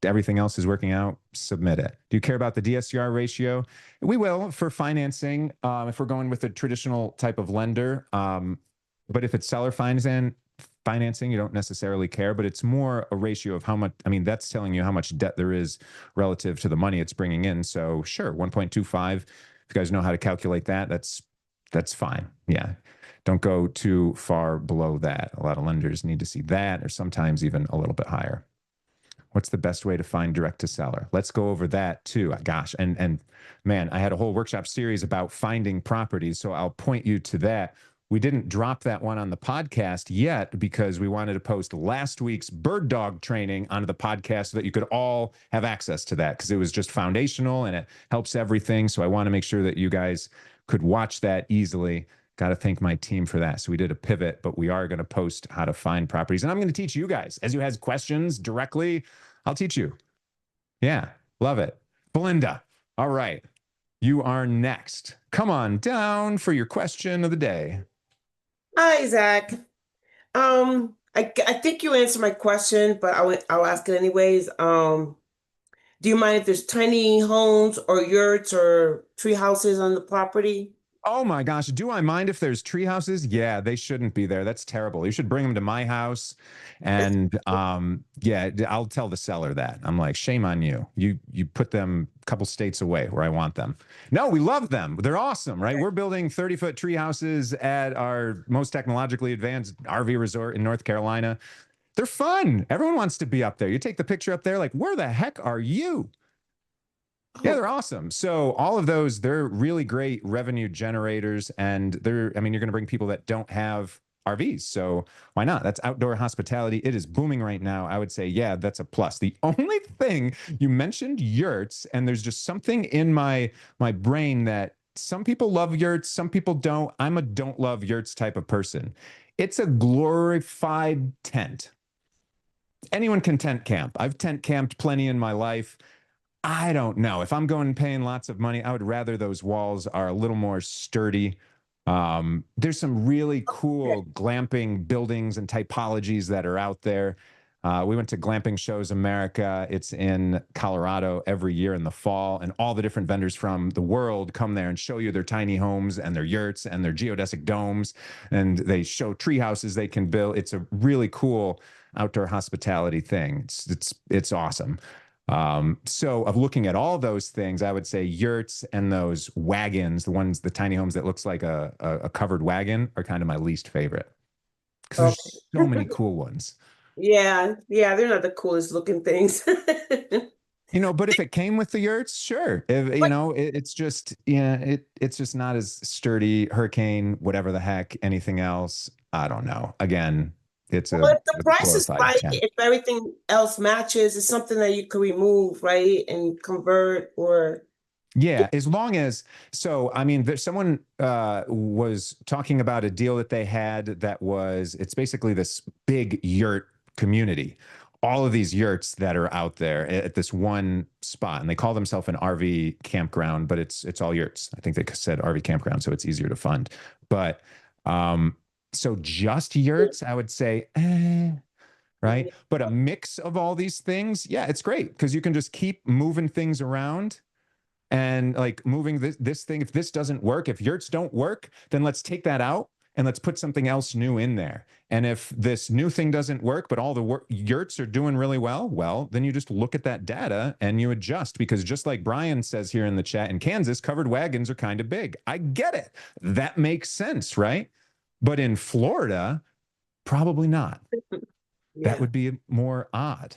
everything else is working out, submit it. Do you care about the DSCR ratio? We will for financing if we're going with a traditional type of lender. But if it's seller financing, you don't necessarily care, but it's more a ratio of how much, I mean, that's telling you how much debt there is relative to the money it's bringing in. So sure, 1.25, if you guys know how to calculate that, that's fine. Yeah. Don't go too far below that. A lot of lenders need to see that, or sometimes even a little bit higher. What's the best way to find direct to seller? Let's go over that too. Gosh, and man, I had a whole workshop series about finding properties, so I'll point you to that. We didn't drop that one on the podcast yet because we wanted to post last week's Birddog training onto the podcast so that you could all have access to that because it was just foundational and it helps everything. So I want to make sure that you guys could watch that easily Got to thank my team for that. So we did a pivot, but we are going to post how to find properties. And I'm going to teach you guys. As you has questions directly, I'll teach you. Yeah, love it. Belinda, all right. You are next. Come on down for your question of the day. Hi, Zach. I think you answered my question, but I'll ask it anyways. Do you mind if there's tiny homes or yurts or tree houses on the property? Oh my gosh, do I mind if there's tree houses? Yeah, they shouldn't be there. That's terrible. You should bring them to my house. And yeah, I'll tell the seller that. I'm like, shame on you. You put them a couple states away where I want them. No, we love them. They're awesome, right? We're building 30-foot tree houses at our most technologically advanced RV resort in North Carolina. They're fun. Everyone wants to be up there. You take the picture up there, like, where the heck are you? Yeah, they're awesome. So all of those, they're really great revenue generators. And you're going to bring people that don't have RVs. So why not? That's outdoor hospitality. It is booming right now. I would say, yeah, that's a plus. The only thing you mentioned yurts, and there's just something in my brain that some people love yurts, some people don't. I'm a don't love yurts type of person. It's a glorified tent. Anyone can tent camp. I've tent camped plenty in my life. I don't know. If I'm going and paying lots of money, I would rather those walls are a little more sturdy. There's some really cool glamping buildings and typologies that are out there. We went to Glamping Shows America. It's in Colorado every year in the fall, and all the different vendors from the world come there and show you their tiny homes and their yurts and their geodesic domes, and they show tree houses they can build. It's a really cool outdoor hospitality thing. It's awesome. So of looking at all those things, I would say yurts and those wagons, the tiny homes that looks like a covered wagon, are kind of my least favorite because there's so many cool ones. Yeah, they're not the coolest looking things. But if it came with the yurts, sure. If, it's just, it's just not as sturdy. Hurricane, whatever the heck, anything else, I don't know. Again, it's Well, if the price is right, if everything else matches, it's something that you could remove, right, and convert or. Yeah, as long as, so, I mean, someone was talking about a deal that they had it's basically this big yurt community. All of these yurts that are out there at this one spot, and they call themselves an RV campground, but it's all yurts. I think they said RV campground, so it's easier to fund. But so just yurts, I would say, right? But a mix of all these things, yeah, it's great because you can just keep moving things around and like moving this thing. If this doesn't work, if yurts don't work, then let's take that out and let's put something else new in there. And if this new thing doesn't work, but all the yurts are doing really well, then you just look at that data and you adjust, because just like Brian says here in the chat, in Kansas, covered wagons are kind of big. I get it. That makes sense, right? But in Florida, probably not. That would be more odd.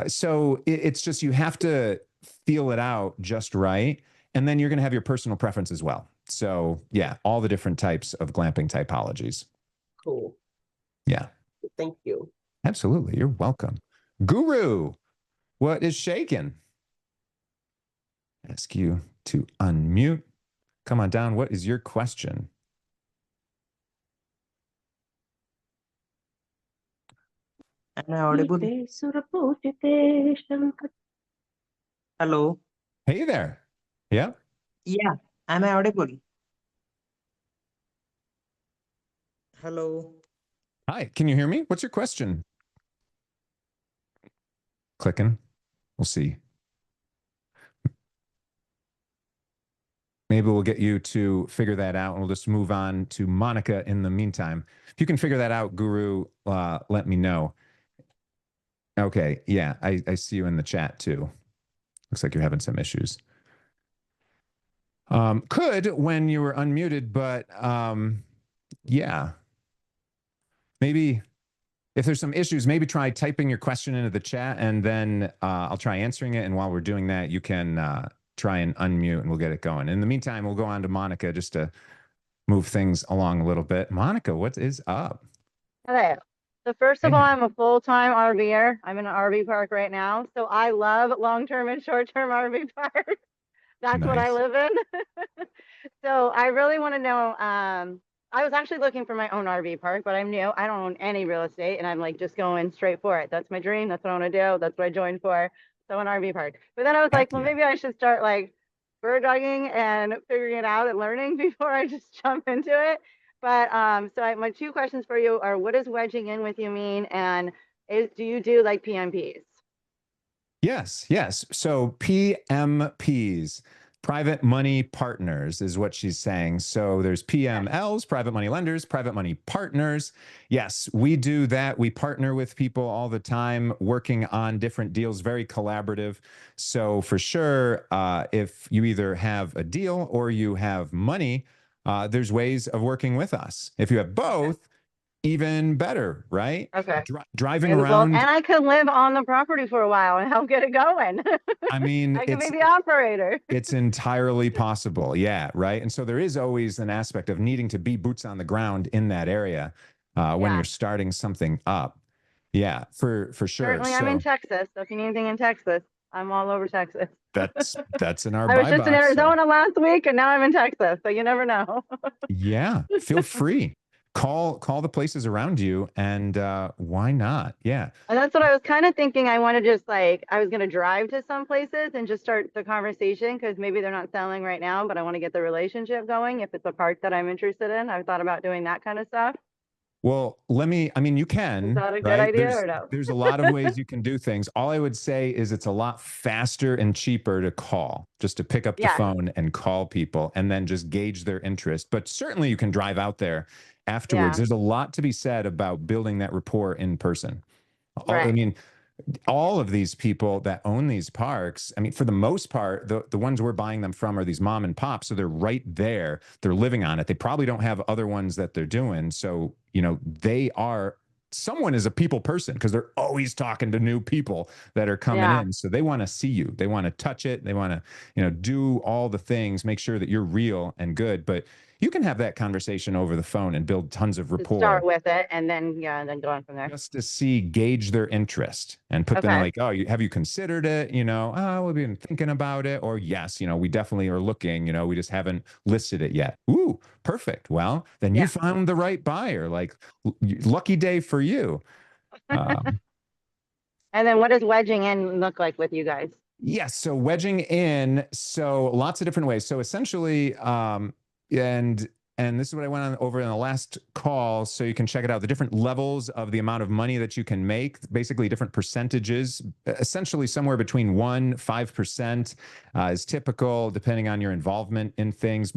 So it's just, you have to feel it out just right. And then you're going to have your personal preference as well. So yeah, all the different types of glamping typologies. Cool. Yeah. Thank you. Absolutely. You're welcome. Guru, what is shaking? Ask you to unmute. Come on down. What is your question? Am I audible? Hello. Hey there. Yeah. Yeah. Am I audible? Hello. Hi. Can you hear me? What's your question? Clicking. We'll see. Maybe we'll get you to figure that out, and we'll just move on to Monica in the meantime. If you can figure that out, Guru, let me know. Okay. Yeah, I see you in the chat too. Looks like you're having some issues. Could when you were unmuted, but yeah. Maybe if there's some issues, maybe try typing your question into the chat, and then I'll try answering it. And while we're doing that, you can try and unmute and we'll get it going. In the meantime, we'll go on to Monica just to move things along a little bit. Monica, what is up? Hello. So first of all, I'm a full-time RVer. I'm in an RV park right now. So I love long-term and short-term RV parks. That's what I live in. So So I really want to know, I was actually looking for my own RV park, but I'm new. I don't own any real estate and I'm like just going straight for it. That's my dream. That's what I want to do. That's what I joined for. So an RV park. But then I was Heck like, well, yeah. maybe I should start like bird dogging and figuring it out and learning before I just jump into it. But my two questions for you are, what does wedging in with you mean? And do you do like PMPs? Yes, yes. So PMPs, private money partners, is what she's saying. So there's PMLs, private money lenders, private money partners. Yes, we do that. We partner with people all the time, working on different deals, very collaborative. So for sure, if you either have a deal or you have money, there's ways of working with us. If you have both, even better, right? Okay. Driving And well, and around. I could live on the property for a while and help get it going. I mean, I could be the operator. it's entirely possible. Yeah, right. And so there is always an aspect of needing to be boots on the ground in that area when Yeah. you're starting something up. Yeah, for sure. Certainly, I'm in So Texas. So if you need anything in Texas, I'm all over Texas. that's in our I was buy just in box. So Arizona last week and now I'm in Texas. So you never know. yeah, feel free. Call the places around you, and why not? Yeah. And that's what I was kind of thinking. I want to just like, I was going to drive to some places and just start the conversation because maybe they're not selling right now, but I want to get the relationship going. If it's a park that I'm interested in, I've thought about doing that kind of stuff. Well, I mean, you Is can, that a good right? idea or no? There's a lot of ways you can do things. All I would say is it's a lot faster and cheaper to call, just to pick up the Yeah. phone and call people and then just gauge their interest. But certainly you can drive out there afterwards. Yeah. There's a lot to be said about building that rapport in person. I Right. mean, all of these people that own these parks, I mean, for the most part, the ones we're buying them from are these mom and pops. So they're right there. They're living on it. They probably don't have other ones that they're doing. So, someone is a people person because they're always talking to new people that are coming Yeah. in. So they want to see you. They want to touch it. They want to, do all the things, make sure that you're real and good. But you can have that conversation over the phone and build tons of To rapport start with it and then, yeah, and then go on from there. just to gauge their interest and put them Okay. like, oh, have you considered it? Oh, we've been thinking about it. Or yes, we definitely are looking, we just haven't listed it yet. Ooh, perfect. Well, then Yeah. you found the right buyer. Like, lucky day for you. And then what does wedging in look like with you guys? Yes. So wedging in, so lots of different ways. So essentially, and this is what I went on over in the last call, so you can check it out. The different levels of the amount of money that you can make, basically different percentages, essentially somewhere between 1-5% is typical, depending on your involvement in things.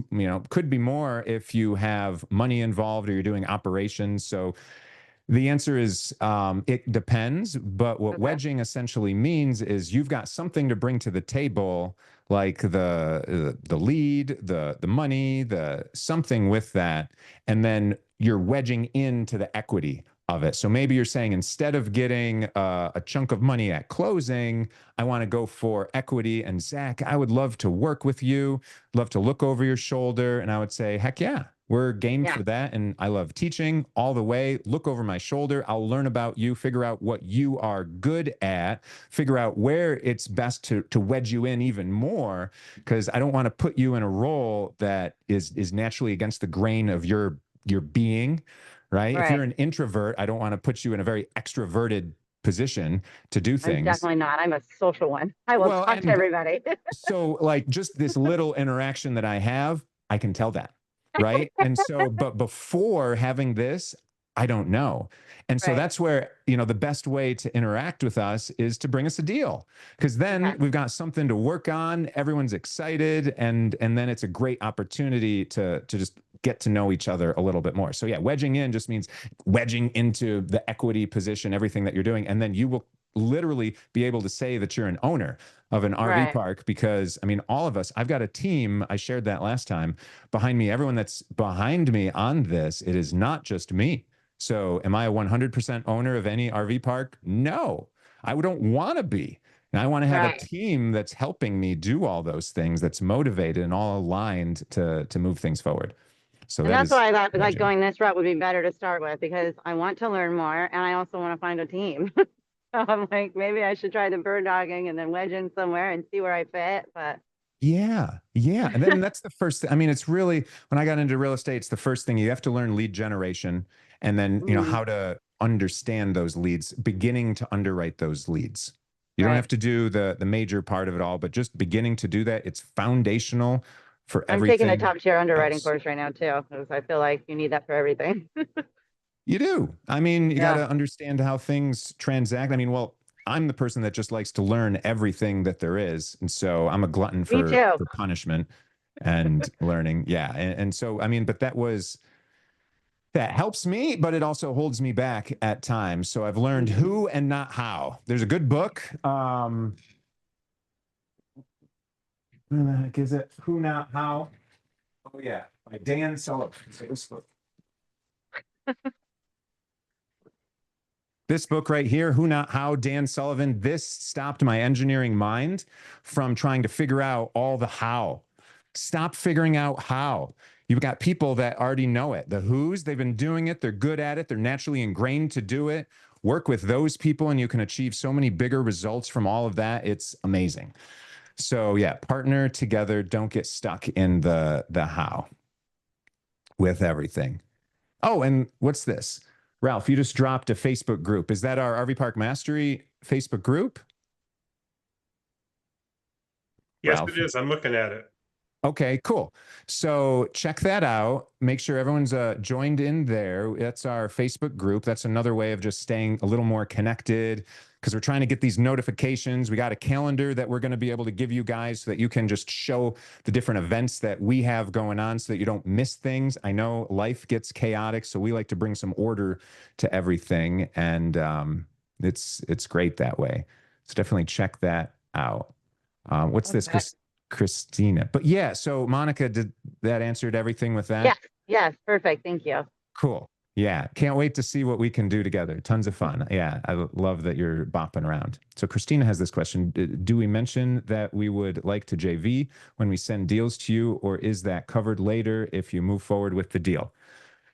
Could be more if you have money involved or you're doing operations. So the answer is it depends, but what Okay. wedging essentially means is you've got something to bring to the table, like the lead, the money, the something with that, and then you're wedging into the equity of it. So maybe you're saying, instead of getting a chunk of money at closing, I want to go for equity. And Zac, I would love to work with you, love to look over your shoulder. And I would say, heck yeah. We're game Yeah. for that. And I love teaching all the way. Look over my shoulder. I'll learn about you, figure out what you are good at, figure out where it's best to wedge you in even more, because I don't want to put you in a role that is naturally against the grain of your being, right? If you're Right. an introvert, I don't want to put you in a very extroverted position to do I'm things. definitely not. I'm a social one. I will Well, talk to and everybody. so like just this little interaction that I have, I can tell that. Right. And so, but before having this, I don't know. And so Right. that's where, the best way to interact with us is to bring us a deal, because then Okay. we've got something to work on. Everyone's excited. And then it's a great opportunity to just get to know each other a little bit more. So yeah, wedging in just means wedging into the equity position, everything that you're doing. And then you will literally be able to say that you're an owner of an RV Right. park, because I mean, all of us, I've got a team, I shared that last time, behind me, everyone that's behind me on this, it is not just me. So am I a 100% owner of any RV park? No, I don't want to be. And I want to have Right. a team that's helping me do all those things, that's motivated and all aligned to move things forward. So And that that's is why I thought like wedging. going this route would be better to start with, because I want to learn more and I also want to find a team. So I'm like, maybe I should try the bird dogging and then wedge in somewhere and see where I fit. But Yeah, yeah. And then that's the first, I mean, it's really, when I got into real estate, it's the first thing you have to learn lead generation and then, Mm, how to understand those leads, beginning to underwrite those leads. You don't have right. to do the major part of it all, but just beginning to do that, it's foundational for I'm taking a everything top tier underwriting else. course right now too, because I feel like you need that for everything. You do. I mean, you got Yeah, to understand how things transact. I mean, well, I'm the person that just likes to learn everything that there is, and so I'm a glutton me for too. punishment and learning. Yeah, and so I mean, but that helps me, but it also holds me back at times. So I've learned Mhm. who and not how. There's a good book. Where the heck is it? Who Not How? Oh yeah, by Dan Sullivan. This book right here, Who Not How, Dan Sullivan, this stopped my engineering mind from trying to figure out all the how. Stop figuring out how. You've got people that already know it. The who's, they've been doing it, they're good at it, they're naturally ingrained to do it. Work with those people and you can achieve so many bigger results from all of that. It's amazing. So yeah, partner together, don't get stuck in the how with everything. Oh, and what's this? Ralph, you just dropped a Facebook group. Is that our RV Park Mastery Facebook group? Yes, Ralph. it is. I'm looking at it. Okay, cool. So check that out. Make sure everyone's joined in there. That's our Facebook group. That's another way of just staying a little more connected because we're trying to get these notifications. We got a calendar that we're going to be able to give you guys so that you can just show the different events that we have going on so that you don't miss things. I know life gets chaotic, so we like to bring some order to everything, and it's great that way. So definitely check that out. What's this, Okay. Christina? But yeah, so Monica, did that answered everything with that? Yes, yes, perfect. Thank you. Cool. Yeah, can't wait to see what we can do together. Tons of fun. Yeah, I love that you're bopping around. So Christina has this question. Do we mention that we would like to JV when we send deals to you, or is that covered later if you move forward with the deal?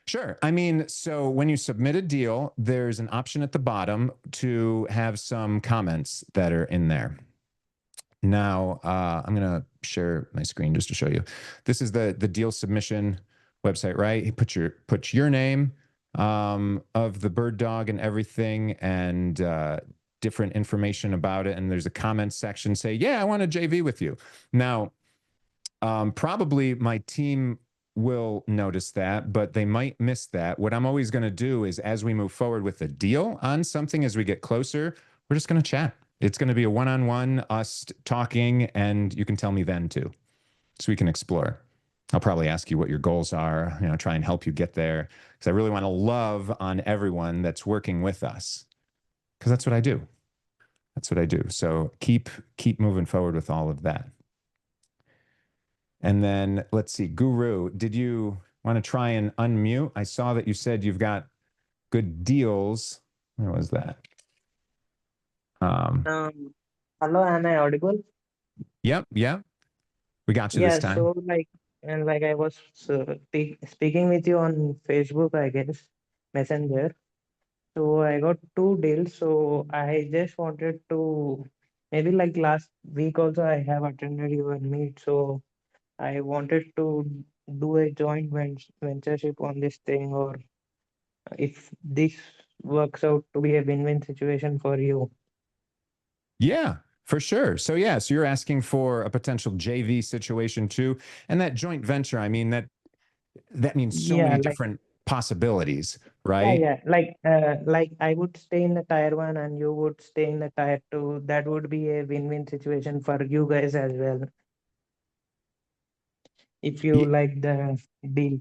Sure. I mean, so when you submit a deal, there's an option at the bottom to have some comments that are in there. Now, I'm going to share my screen just to show you. This is the deal submission website, right? You put your name of the Birddog and everything, and different information about it. And there's a comment section. Say, yeah, I want to JV with you. Now, probably my team will notice that, but they might miss that. What I'm always going to do is, as we move forward with a deal on something, as we get closer, we're just going to chat. It's going to be a one-on-one, us talking, and you can tell me then too, so we can explore. I'll probably ask you what your goals are, try and help you get there, because I really want to love on everyone that's working with us, because that's what I do. That's what I do. So keep moving forward with all of that. And then let's see, Guru, did you want to try and unmute? I saw that you said you've got good deals. Where was that? Hello, am I audible? Yep. We got you this Yeah, time. so like I was speaking with you on Facebook, I guess, Messenger. So I got 2 deals. So I just wanted to, maybe like last week also I have attended your meet. So I wanted to do a joint ventureship on this thing, or if this works out to be a win-win situation for you. Yeah, for sure. So yeah, so you're asking for a potential JV situation too, and that joint venture. I mean that means so Yeah, many like different possibilities, yeah, right? yeah. Like I would stay in the tier 1 and you would stay in the tier 2. That would be a win-win situation for you guys as well, if you Y- like the deal.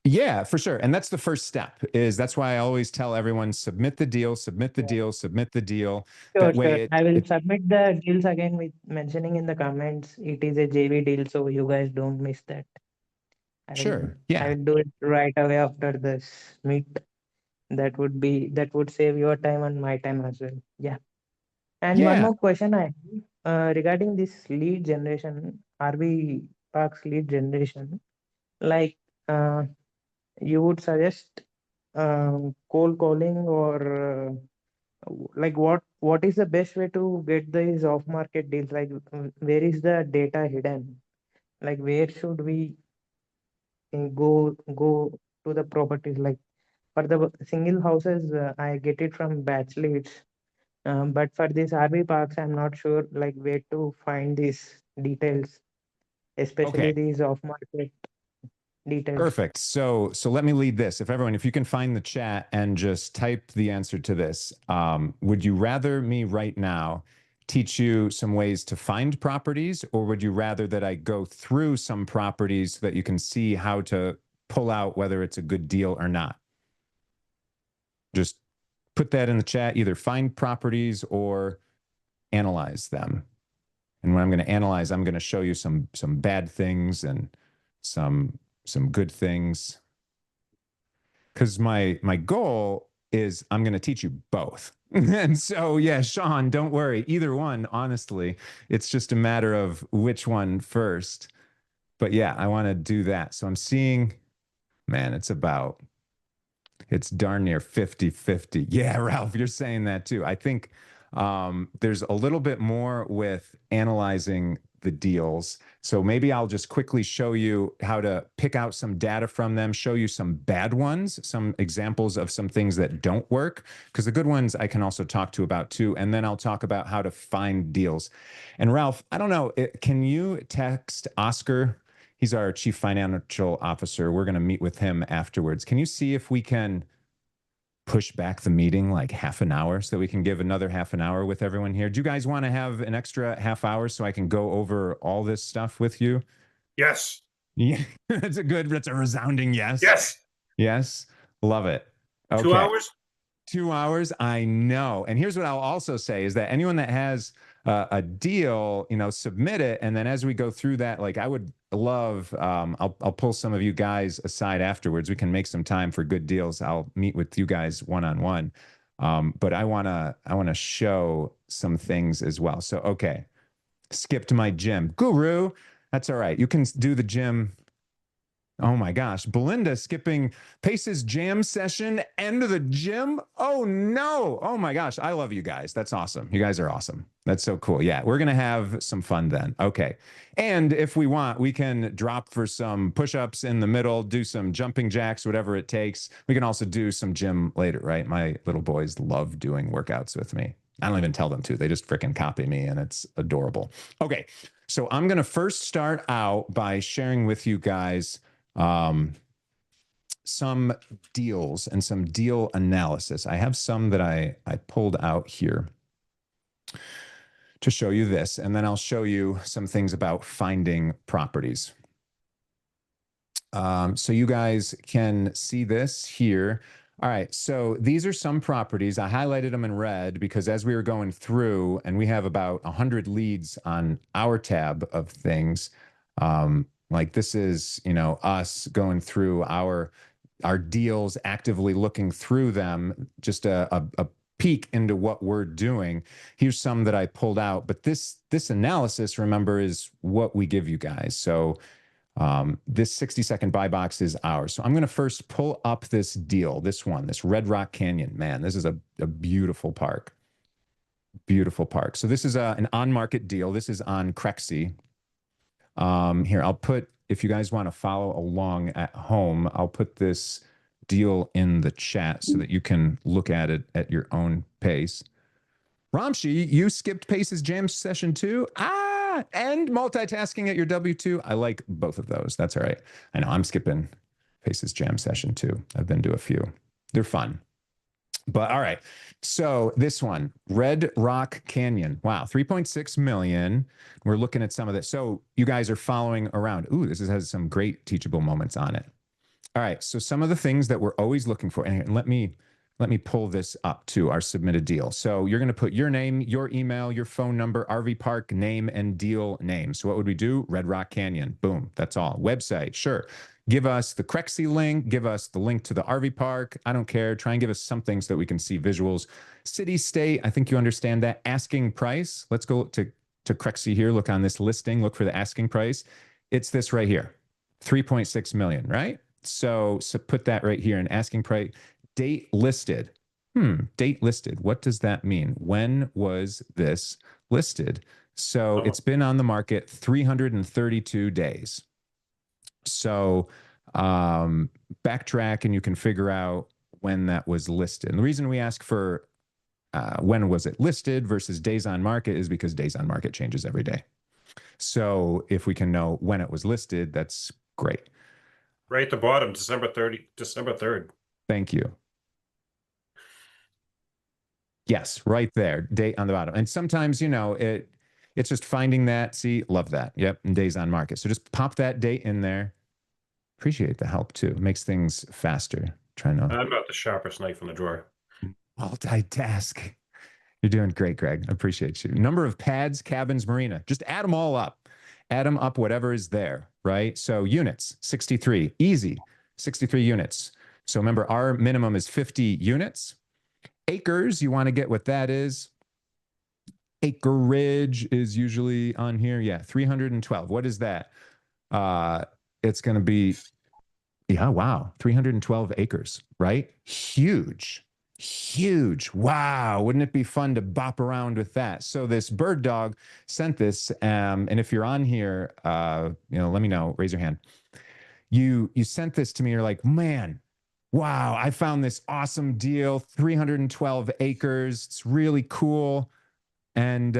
Yeah, for sure. And that's the first step. That's why I always tell everyone submit the deal, submit the Yeah. deal, submit the deal. Sure, That sure. way I will it submit the deals again with mentioning in the comments it is a JV deal, so you guys don't miss that. I will sure. I Yeah. will do it right away after this meet. That would save your time and my time as well. Yeah. And one Yeah. more question I have regarding this lead generation, RV Parks lead generation. Like you would suggest cold calling, like what is the best way to get these off market deals? Like where is the data hidden? Like where should we go to the properties? Like for the single houses, I get it from batch leads. But for these RV parks, I'm not sure like where to find these details, especially Okay. these off market details. Perfect. So let me lead this. If you can find the chat and just type the answer to this, would you rather me right now teach you some ways to find properties, or would you rather that I go through some properties so that you can see how to pull out whether it's a good deal or not? Just put that in the chat, either find properties or analyze them. And when I'm going to analyze, I'm going to show you some bad things and some good things. Because my goal is I'm going to teach you both. And so, yeah, Sean, don't worry. Either one, honestly, it's just a matter of which one first. But yeah, I want to do that. So I'm seeing, man, it's darn near 50-50. Yeah, Ralph, you're saying that too. I think there's a little bit more with analyzing the deals. So maybe I'll just quickly show you how to pick out some data from them, show you some bad ones, some examples of some things that don't work, because the good ones I can also talk to about too. And then I'll talk about how to find deals. And Ralph, I don't know, can you text Oscar? He's our chief financial officer. We're going to meet with him afterwards. Can you see if we can push back the meeting like half an hour so that we can give another half an hour with everyone here? Do you guys want to have an extra half hour so I can go over all this stuff with you? Yes. Yeah, that's a resounding yes. Yes. Yes. Love it. Okay. 2 hours? 2 hours. I know. And here's what I'll also say is that anyone that has a deal, submit it. And then as we go through that, like I would love, I'll pull some of you guys aside afterwards. We can make some time for good deals. I'll meet with you guys one-on-one. But I want to show some things as well. So, okay. Skipped my gym. Guru. That's all right. You can do the gym. Oh my gosh. Belinda skipping Pace's jam session, end of the gym. Oh no. Oh my gosh. I love you guys. That's awesome. You guys are awesome. That's so cool. Yeah. We're going to have some fun then. Okay. And if we want, we can drop for some push-ups in the middle, do some jumping jacks, whatever it takes. We can also do some gym later, right? My little boys love doing workouts with me. I don't even tell them to. They just freaking copy me and it's adorable. Okay. So I'm going to first start out by sharing with you guys some deals and some deal analysis. I have some that I pulled out here to show you this, and then I'll show you some things about finding properties. So you guys can see this here. All right, so these are some properties. I highlighted them in red because as we were going through, and we have about 100 leads on our tab of things, like this is, us going through our deals, actively looking through them, just a peek into what we're doing. Here's some that I pulled out, but this analysis, remember, is what we give you guys. So this 60-second buy box is ours. So I'm going to first pull up this deal, this Red Rock Canyon. Man, this is a beautiful park. Beautiful park. So this is an on-market deal. This is on Crexy. Here, I'll put, if you guys want to follow along at home, I'll put this deal in the chat so that you can look at it at your own pace. Ramshi, you skipped Pace's jam session too? And multitasking at your W2. I like both of those. That's all right. I know I'm skipping Pace's jam session too. I've been to a few. They're fun. But all right. So this one, Red Rock Canyon. Wow, 3.6 million. We're looking at some of this. So you guys are following around. Ooh, this has some great teachable moments on it. All right. So some of the things that we're always looking for, and let me pull this up to our submitted deal. So you're going to put your name, your email, your phone number, RV park name, and deal name. So what would we do? Red Rock Canyon. Boom. That's all. Website. Sure. Give us the Crexy link. Give us the link to the RV park. I don't care. Try and give us something so that we can see visuals. City, state. I think you understand that. Asking price. Let's go to Crexy here. Look on this listing. Look for the asking price. It's this right here. 3.6 million, right? So put that right here in asking price. Date listed. Date listed. What does that mean? When was this listed? So it's been on the market 332 days. So backtrack and you can figure out when that was listed. And the reason we ask for when was it listed versus days on market is because days on market changes every day. So if we can know when it was listed, that's great. Right at the bottom, December 3rd. Thank you. Yes, right there, date on the bottom. And sometimes, you know, it's just finding that. See, love that. Yep, and days on market. So just pop that date in there. Appreciate the help too. Makes things faster. Trying to I'm not the sharpest knife in the drawer. multitask. You're doing great, Greg. I appreciate you. Number of pads, cabins, marina. Just add them all up. Add them up, whatever is there, right? So units, 63. Easy, 63 units. So remember, our minimum is 50 units. Acres, you want to get what that is. Acreage is usually on here. Yeah, 312. What is that? It's going to be, yeah, wow, 312 acres, right? Huge, huge. Wow, wouldn't it be fun to bop around with that? So this Birddog sent this, and if you're on here, you know, let me know. Raise your hand. You sent this to me. You're like, man. Wow, I found this awesome deal, 312 acres. It's really cool. And,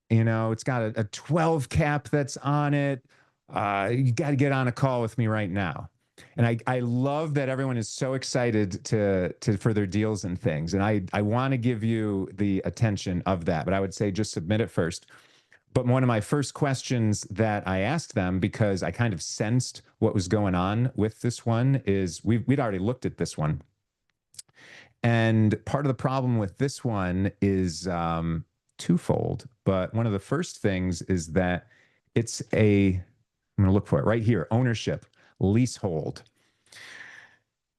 you know, it's got a 12 cap that's on it. You got to get on a call with me right now. And I love that everyone is so excited for their deals and things. And I want to give you the attention of that, but I would say just submit it first. But one of my first questions that I asked them, because I kind of sensed what was going on with this one, is we'd already looked at this one. And part of the problem with this one is twofold. But one of the first things is that it's I'm going to look for it right here, ownership, leasehold.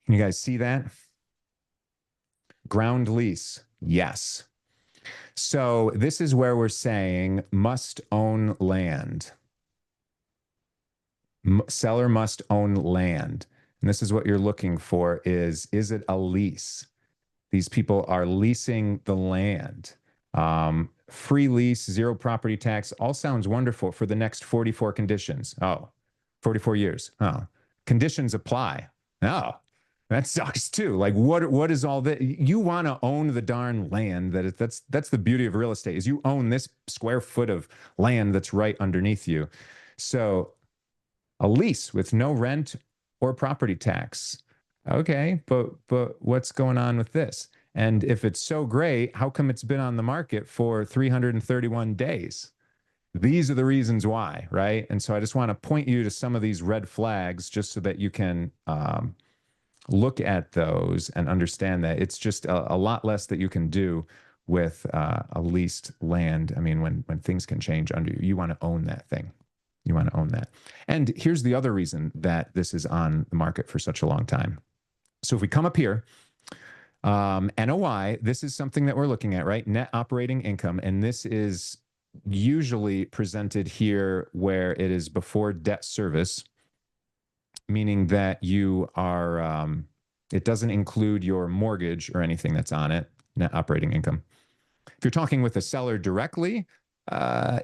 Can you guys see that? Ground lease, yes. So this is where we're saying must own land. Seller must own land. And this is what you're looking for is it a lease? These people are leasing the land. Free lease, zero property tax, all sounds wonderful for the next 44 conditions. Oh, 44 years. Oh, conditions apply. Oh, that sucks too. Like what is all that? You want to own the darn land. That's the beauty of real estate is you own this square foot of land that's right underneath you. So a lease with no rent or property tax. Okay, but what's going on with this? And if it's so great, how come it's been on the market for 331 days? These are the reasons why, right? And so I just want to point you to some of these red flags just so that you can look at those and understand that it's just a lot less that you can do with a leased land. I mean, when things can change under you, you want to own that thing. You want to own that. And here's the other reason that this is on the market for such a long time. So if we come up here, NOI, this is something that we're looking at, right? Net operating income. And this is usually presented here where it is before debt service, meaning that you are, it doesn't include your mortgage or anything that's on it, net operating income. If you're talking with a seller directly,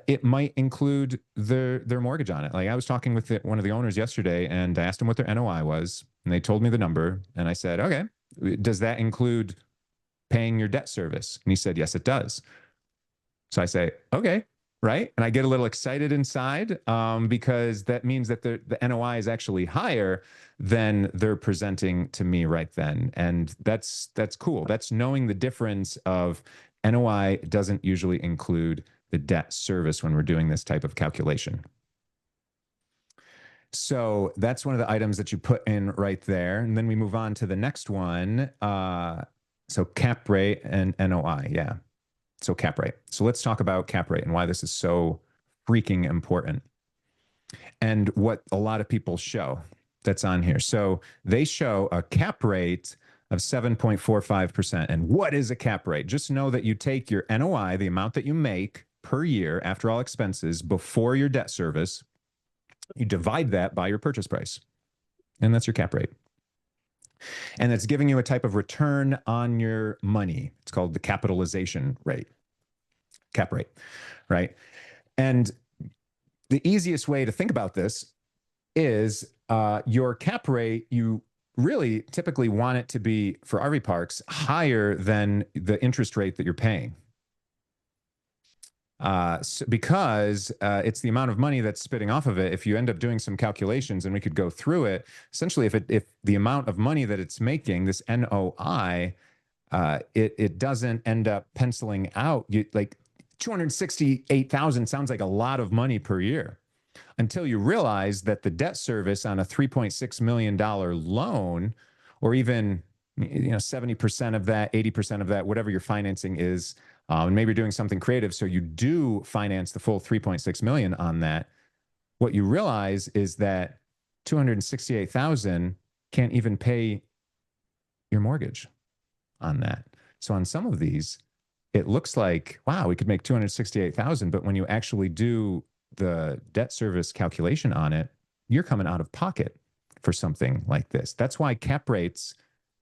it might include their mortgage on it. Like I was talking with one of the owners yesterday and I asked them what their NOI was and they told me the number and I said, okay, does that include paying your debt service? And he said, yes, it does. So I say, okay, right? And I get a little excited inside because that means that the NOI is actually higher than they're presenting to me right then. And that's cool. That's knowing the difference of NOI doesn't usually include the debt service when we're doing this type of calculation. So that's one of the items that you put in right there. And then we move on to the next one. So cap rate and NOI. Yeah. So cap rate. So let's talk about cap rate and why this is so freaking important. And what a lot of people show that's on here. So they show a cap rate of 7.45%. And what is a cap rate? Just know that you take your NOI, the amount that you make per year after all expenses before your debt service, you divide that by your purchase price. And that's your cap rate. And it's giving you a type of return on your money. It's called the capitalization rate, cap rate, right? And the easiest way to think about this is your cap rate, you really typically want it to be, for RV parks, higher than the interest rate that you're paying. Because it's the amount of money that's spitting off of it. If you end up doing some calculations, and we could go through it, essentially, if the amount of money that it's making, this NOI, it doesn't end up penciling out. Like 268,000 sounds like a lot of money per year, until you realize that the debt service on a $3.6 million loan, or even 70% of that, 80% of that, whatever your financing is, and maybe you're doing something creative, so you do finance the full 3.6 million on that. What you realize is that 268,000 can't even pay your mortgage on that. So on some of these, it looks like, wow, we could make 268,000, but when you actually do the debt service calculation on it, you're coming out of pocket for something like this. That's why cap rates,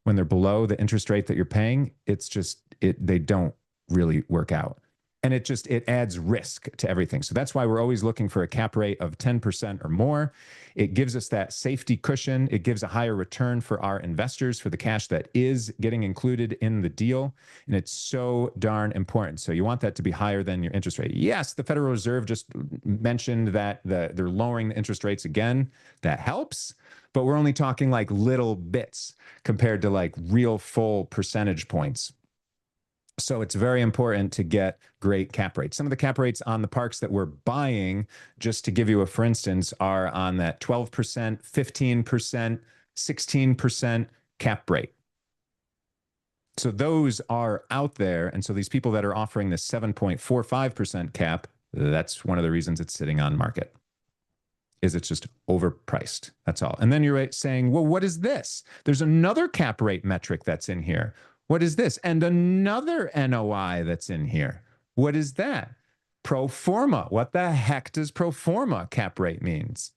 when they're below the interest rate that you're paying, they don't really work out. And it adds risk to everything. So that's why we're always looking for a cap rate of 10% or more. It gives us that safety cushion. It gives a higher return for our investors for the cash that is getting included in the deal. And it's so darn important. So you want that to be higher than your interest rate. Yes, the Federal Reserve just mentioned that they're lowering the interest rates again. That helps, but we're only talking like little bits compared to like real full percentage points. So it's very important to get great cap rates. Some of the cap rates on the parks that we're buying, just to give you a for instance, are on that 12%, 15%, 16% cap rate. So those are out there. And so these people that are offering this 7.45% cap, that's one of the reasons it's sitting on market, is it's just overpriced. That's all. And then you're saying, well, what is this? There's another cap rate metric that's in here. What is this? And another NOI that's in here. What is that? Pro forma. What the heck does pro forma cap rate means?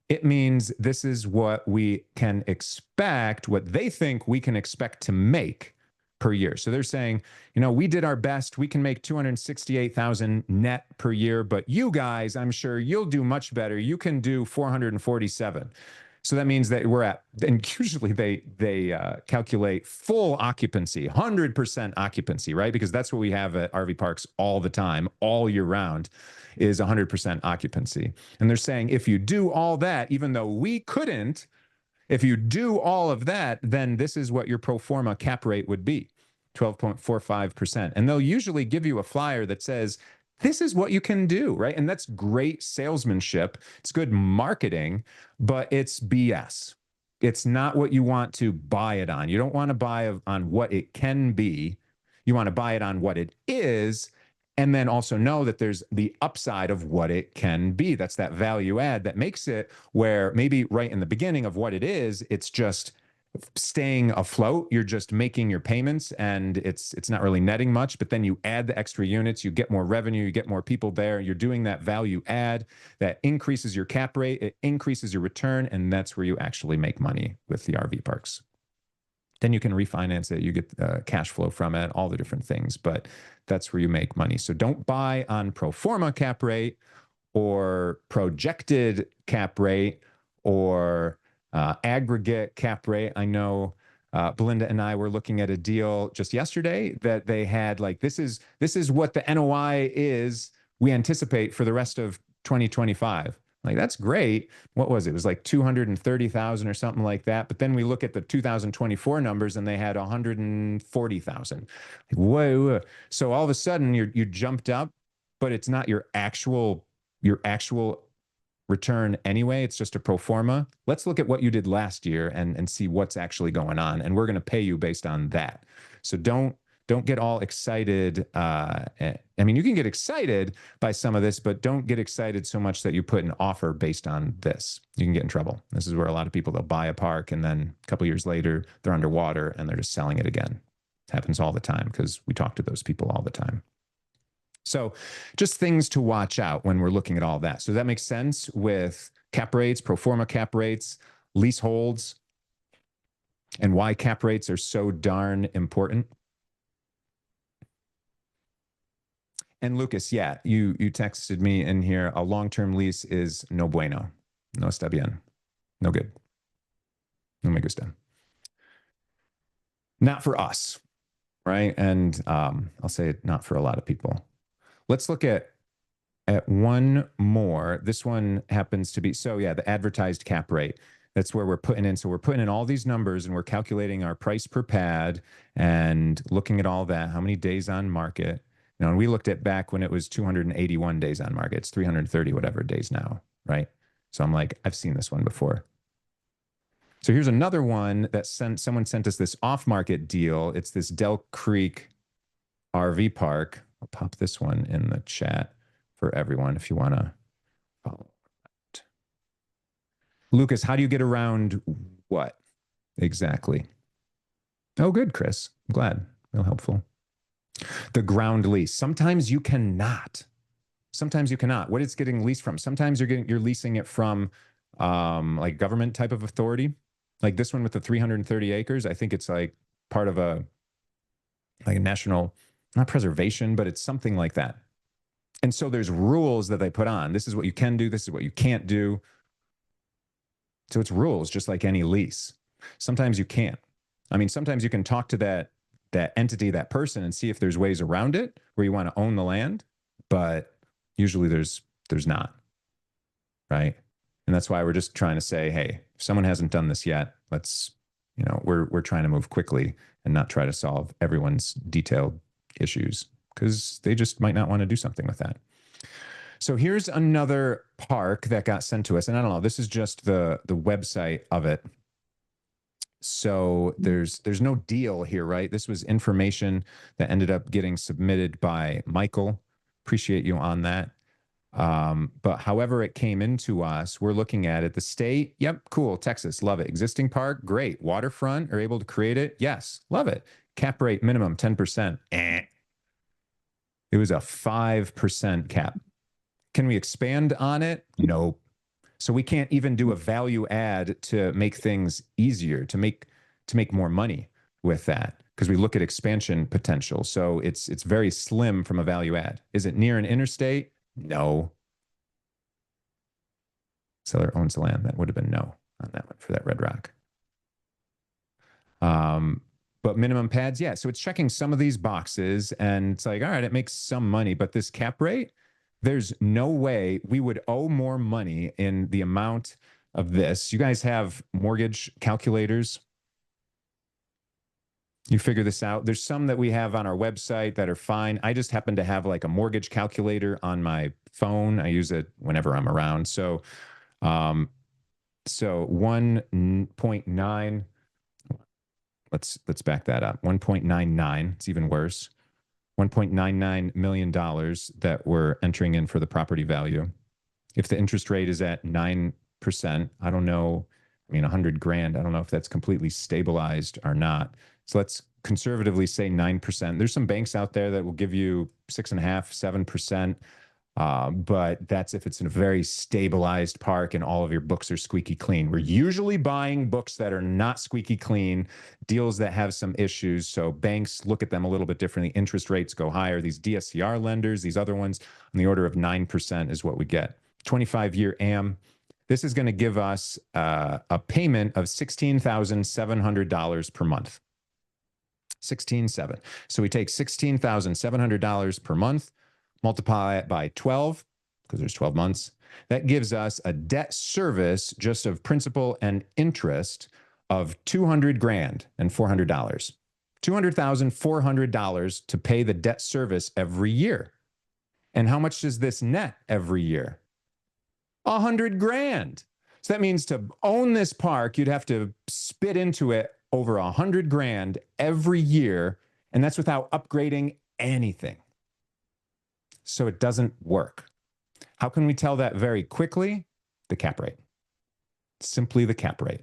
It means this is what we can expect, what they think we can expect to make per year. So they're saying, we did our best. We can make 268,000 net per year, but you guys, I'm sure you'll do much better. You can do 447. So that means that we're at, and usually they calculate full occupancy, 100% occupancy, right? Because that's what we have at RV parks all the time, all year round, is 100% occupancy. And they're saying, if you do all that, even though we couldn't, if you do all of that, then this is what your pro forma cap rate would be, 12.45%. And they'll usually give you a flyer that says, this is what you can do, right? And that's great salesmanship. It's good marketing, but it's BS. It's not what you want to buy it on. You don't want to buy on what it can be. You want to buy it on what it is, and then also know that there's the upside of what it can be. That's that value add that makes it where maybe right in the beginning of what it is, it's just staying afloat. You're just making your payments and it's not really netting much, but then you add the extra units, you get more revenue, you get more people there. You're doing that value add that increases your cap rate, it increases your return, and that's where you actually make money with the RV parks. Then you can refinance it, you get cash flow from it, all the different things, but that's where you make money. So don't buy on pro forma cap rate or projected cap rate or aggregate cap rate. I know Belinda and I were looking at a deal just yesterday that they had like, this is what the NOI is we anticipate for the rest of 2025. Like, that's great. What was it? It was like 230,000 or something like that. But then we look at the 2024 numbers and they had 140,000. Like, whoa. So all of a sudden you jumped up, but it's not your actual return anyway. It's just a pro forma. Let's look at what you did last year and see what's actually going on. And we're going to pay you based on that. So don't get all excited. I mean, you can get excited by some of this, but don't get excited so much that you put an offer based on this. You can get in trouble. This is where a lot of people, they'll buy a park and then a couple of years later, they're underwater and they're just selling it again. It happens all the time because we talk to those people all the time. So just things to watch out when we're looking at all that. So that makes sense with cap rates, pro forma cap rates, leaseholds. and why cap rates are so darn important. And Lucas, yeah, you texted me in here. A long-term lease is no bueno. No está bien. No good. No me gusta. Not for us, right? And I'll say not for a lot of people. Let's look at one more. This one happens to be, so yeah, the advertised cap rate. That's where we're putting in. So we're putting in all these numbers and we're calculating our price per pad and looking at all that, how many days on market. You know, and we looked at back when it was 281 days on market. It's 330 whatever days now, right? So I'm like, I've seen this one before. So here's another one that someone sent us this off-market deal. It's this Del Creek RV park. I'll pop this one in the chat for everyone if you want to follow it. Lucas, how do you get around what exactly? Oh, good, Chris. I'm glad. Real helpful. The ground lease. Sometimes you cannot. Sometimes you cannot. What it's getting leased from. Sometimes you're leasing it from like government type of authority. Like this one with the 330 acres. I think it's like part of a national, not preservation, but it's something like that. And so there's rules that they put on. This is what you can do. This is what you can't do. So it's rules, just like any lease. Sometimes you can't. I mean, sometimes you can talk to that entity, that person, and see if there's ways around it where you want to own the land, but usually there's not, right? And that's why we're just trying to say, hey, if someone hasn't done this yet, let's, we're trying to move quickly and not try to solve everyone's detailed issues because they just might not want to do something with that. So here's another park that got sent to us. And I don't know, this is just the website of it. So there's no deal here, right? This was information that ended up getting submitted by Michael. Appreciate you on that. But however it came into us, we're looking at it. The state, yep, cool. Texas, love it. Existing park, great. Waterfront, are able to create it? Yes, love it. Cap rate minimum 10%. It was a 5% cap. Can we expand on it? No. So we can't even do a value add to make things easier, to make more money with that, because we look at expansion potential. So it's very slim from a value add. Is it near an interstate? No. Seller owns the land. That would have been no on that one for that Red Rock. But minimum pads, yeah. So it's checking some of these boxes and it's like, all right, it makes some money, but this cap rate, there's no way we would owe more money in the amount of this. You guys have mortgage calculators. You figure this out. There's some that we have on our website that are fine. I just happen to have like a mortgage calculator on my phone. I use it whenever I'm around. So, 1.9, let's back that up. 1.99, it's even worse. $1.99 million that we're entering in for the property value. If the interest rate is at 9%, I don't know. I mean, 100 grand, I don't know if that's completely stabilized or not. So let's conservatively say 9%. There's some banks out there that will give you 6.5%, 7%. But that's if it's in a very stabilized park and all of your books are squeaky clean. We're usually buying books that are not squeaky clean, deals that have some issues. So banks look at them a little bit differently. Interest rates go higher. These DSCR lenders, these other ones, on the order of 9% is what we get. 25-year AM. This is going to give us a payment of $16,700 per month. 16,700. So we take $16,700 per month, multiply it by 12, because there's 12 months. That gives us a debt service just of principal and interest of $200 grand and $400. $200,400 to pay the debt service every year. And how much does this net every year? 100 grand. So that means to own this park, you'd have to spit into it over 100 grand every year. And that's without upgrading anything. So it doesn't work. How can we tell that very quickly? The cap rate. Simply the cap rate.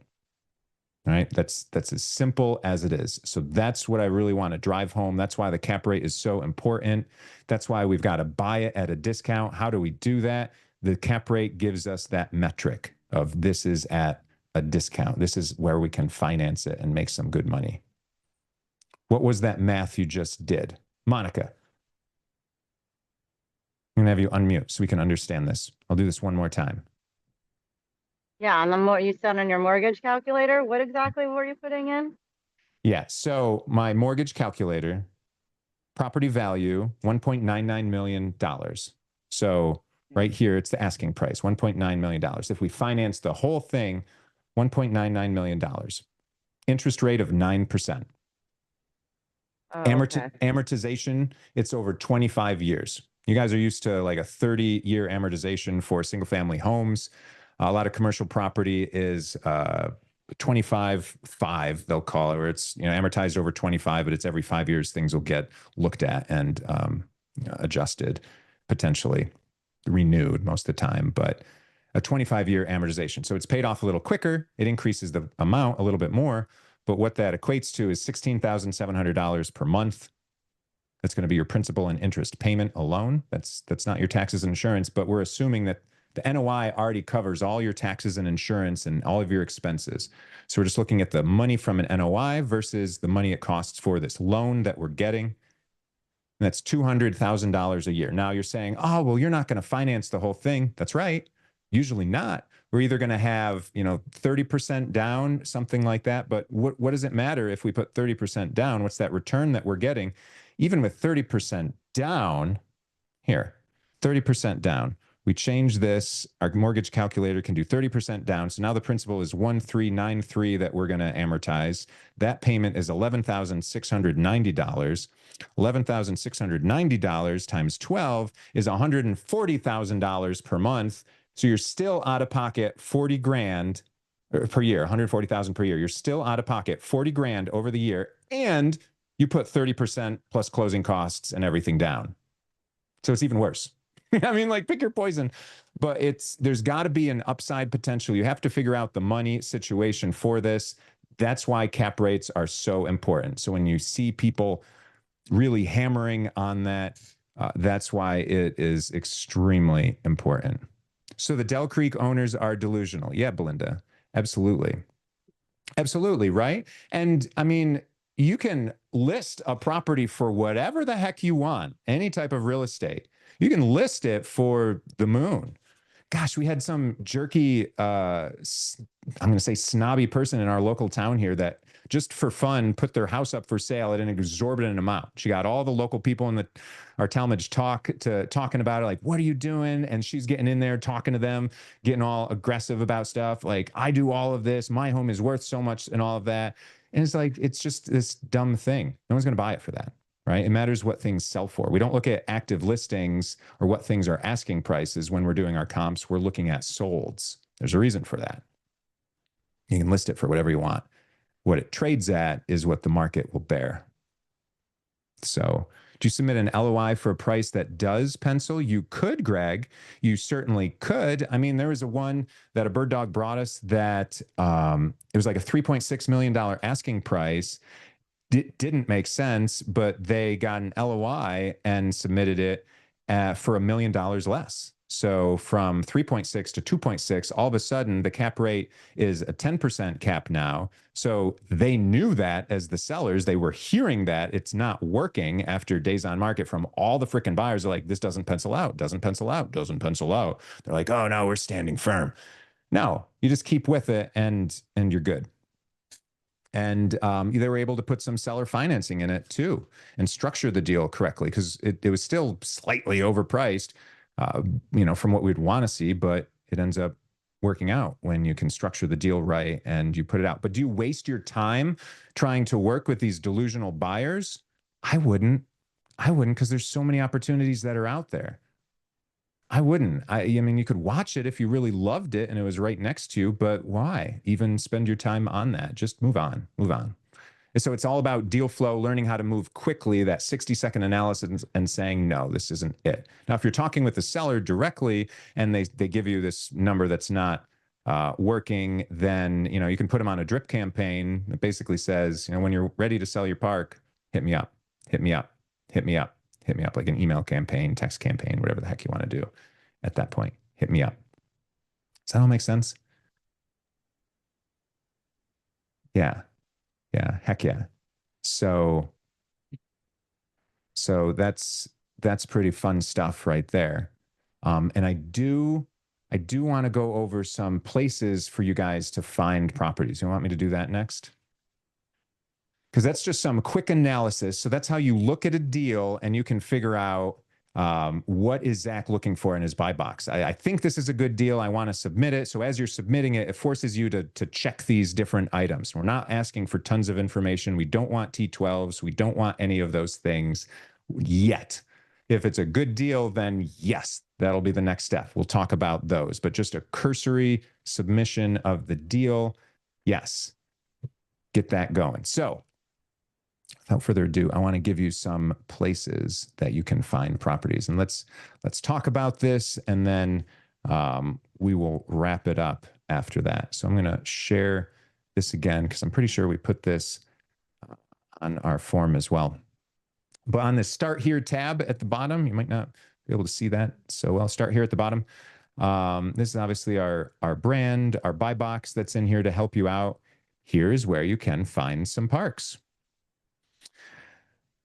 All right, that's as simple as it is. So that's what I really want to drive home. That's why the cap rate is so important. That's why we've got to buy it at a discount. How do we do that? The cap rate gives us that metric of this is at a discount. This is where we can finance it and make some good money. What was that math you just did? Monica. I'm going to have you unmute so we can understand this. I'll do this one more time. Yeah, on the more you said on your mortgage calculator, what exactly were you putting in? Yeah, so my mortgage calculator, property value, $1.99 million. So right here, it's the asking price, $1.9 million. If we finance the whole thing, $1.99 million. Interest rate of 9%. Oh, okay. Amortization, it's over 25 years. You guys are used to like a 30-year amortization for single-family homes. A lot of commercial property is 25/5, they'll call it, where it's amortized over 25, but it's every 5 years things will get looked at and adjusted, potentially renewed most of the time. But a 25-year amortization. So it's paid off a little quicker. It increases the amount a little bit more. But what that equates to is $16,700 per month. That's going to be your principal and interest payment alone. That's not your taxes and insurance, but we're assuming that the NOI already covers all your taxes and insurance and all of your expenses. So we're just looking at the money from an NOI versus the money it costs for this loan that we're getting. And that's $200,000 a year. Now you're saying, oh, well, you're not going to finance the whole thing. That's right. Usually not. We're either going to have, 30% down, something like that. But what does it matter if we put 30% down? What's that return that we're getting? Even with 30% down, here, 30% down. We change this. Our mortgage calculator can do 30% down. So now the principal is 1,393 that we're going to amortize. That payment is $11,690. $11,690 times 12 is $140,000 per month. So you're still out of pocket 40 grand per year, 140,000 per year. You're still out of pocket 40 grand over the year, and you put 30% plus closing costs and everything down. So it's even worse. I mean, like, pick your poison, but there's got to be an upside potential. You have to figure out the money situation for this. That's why cap rates are so important. So when you see people really hammering on that, that's why it is extremely important. So the Dell Creek owners are delusional. Yeah, Belinda, absolutely. Absolutely, right? And I mean, you can list a property for whatever the heck you want, any type of real estate. You can list it for the moon. Gosh, we had some jerky, I'm going to say snobby person in our local town here that just for fun put their house up for sale at an exorbitant amount. She got all the local people in our Talmadge talking about it, like, what are you doing? And she's getting in there talking to them, getting all aggressive about stuff. Like, I do all of this. My home is worth so much and all of that. And it's like, it's just this dumb thing. No one's going to buy it for that. Right? It matters what things sell for. We don't look at active listings or what things are asking prices when we're doing our comps. We're looking at solds. There's a reason for that. You can list it for whatever you want. What it trades at is what the market will bear. So, do you submit an LOI for a price that does pencil? You could, Greg. You certainly could. I mean, there was a one that a Birddog brought us that it was like a $3.6 million asking price. Didn't make sense, but they got an LOI and submitted it for $1 million less. So from 3.6 to 2.6, all of a sudden the cap rate is a 10% cap now. So they knew that as the sellers, they were hearing that it's not working after days on market from all the freaking buyers. They're like, this doesn't pencil out, doesn't pencil out, doesn't pencil out. They're like, oh no, we're standing firm. No, you just keep with it and you're good. And they were able to put some seller financing in it too and structure the deal correctly because it was still slightly overpriced, from what we'd want to see, but it ends up working out when you can structure the deal right and you put it out. But do you waste your time trying to work with these delusional buyers? I wouldn't because there's so many opportunities that are out there. I wouldn't. I mean, you could watch it if you really loved it and it was right next to you, but why even spend your time on that? Just move on. And so it's all about deal flow, learning how to move quickly, that 60-second analysis and saying, no, this isn't it. Now, if you're talking with the seller directly and they give you this number that's not working, then, you can put them on a drip campaign that basically says, when you're ready to sell your park, hit me up, like an email campaign, text campaign, whatever the heck you want to do at that point. Hit me up. Does that all make sense? Yeah. Yeah. Heck yeah. So that's pretty fun stuff right there. And I do want to go over some places for you guys to find properties. You want me to do that next? Because that's just some quick analysis. So that's how you look at a deal and you can figure out what is Zac looking for in his buy box. I think this is a good deal. I want to submit it. So as you're submitting it, it forces you to check these different items. We're not asking for tons of information. We don't want T12s. We don't want any of those things yet. If it's a good deal, then yes, that'll be the next step. We'll talk about those, but just a cursory submission of the deal. Yes, get that going. So without further ado, I want to give you some places that you can find properties. And let's talk about this, and then we will wrap it up after that. So I'm going to share this again because I'm pretty sure we put this on our form as well. But on the Start Here tab at the bottom, you might not be able to see that so well. Start Here at the bottom. This is obviously our brand, our buy box that's in here to help you out. Here's where you can find some parks.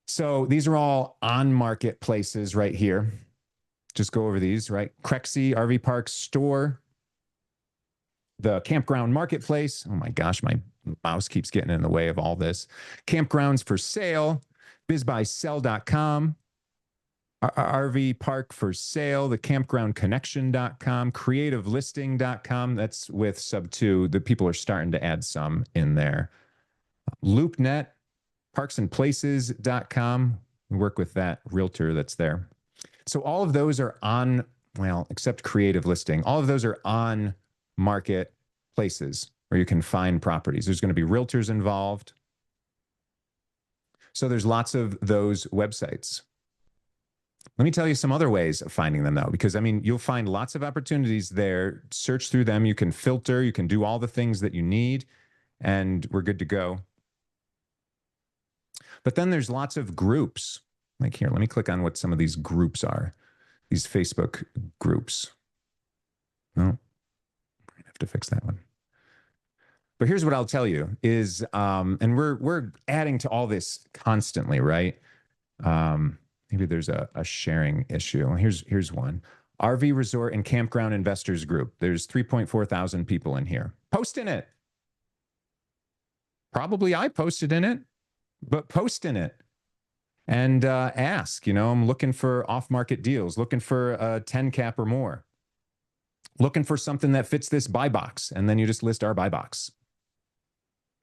So these are all on market places right here. Just go over these, right? Crexy RV Park Store, the Campground Marketplace. Oh my gosh, my mouse keeps getting in the way of all this. Campgrounds for Sale, bizbuysell.com, RV Park for Sale, the campgroundconnection.com, creativelisting.com. That's with sub 2. The people are starting to add some in there. LoopNet, parksandplaces.com. We work with that realtor that's there. So all of those are on, well, except Creative Listing, all of those are on market places where you can find properties. There's going to be realtors involved. So there's lots of those websites. Let me tell you some other ways of finding them, though, because I mean, you'll find lots of opportunities there. Search through them. You can filter. You can do all the things that you need, and we're good to go. But then there's lots of groups. Like here, let me click on what some of these groups are. These Facebook groups. Oh, I have to fix that one. But here's what I'll tell you is, and we're adding to all this constantly, right? Maybe there's a sharing issue. Here's one. RV Resort and Campground Investors Group. There's 3.4 thousand people in here. Post in it. Probably I posted in it, but post in it. And ask, I'm looking for off-market deals, looking for a 10 cap or more, looking for something that fits this buy box. And then you just list our buy box.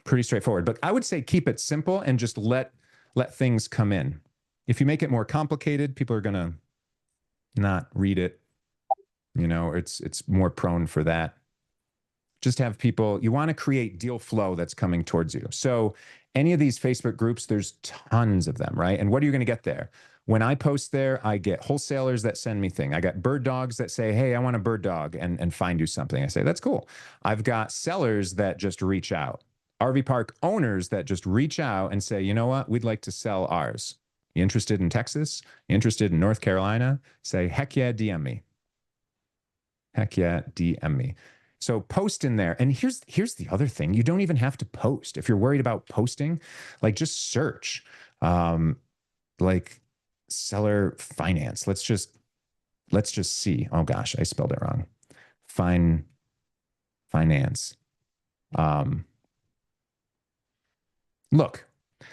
Pretty straightforward. But I would say keep it simple and just let things come in. If you make it more complicated, people are going to not read it. It's more prone for that. Just have people, you want to create deal flow that's coming towards you. So any of these Facebook groups, there's tons of them, right? And what are you going to get there? When I post there, I get wholesalers that send me things. I got bird dogs that say, hey, I want a bird dog and find you something. I say, that's cool. I've got sellers that just reach out. RV park owners that just reach out and say, you know what? We'd like to sell ours. You interested in Texas? You interested in North Carolina? Say, heck yeah, DM me. Heck yeah, DM me. So post in there. And here's the other thing. You don't even have to post. If you're worried about posting, like just search like seller finance. Let's just see. Oh gosh, I spelled it wrong. Finance. Look,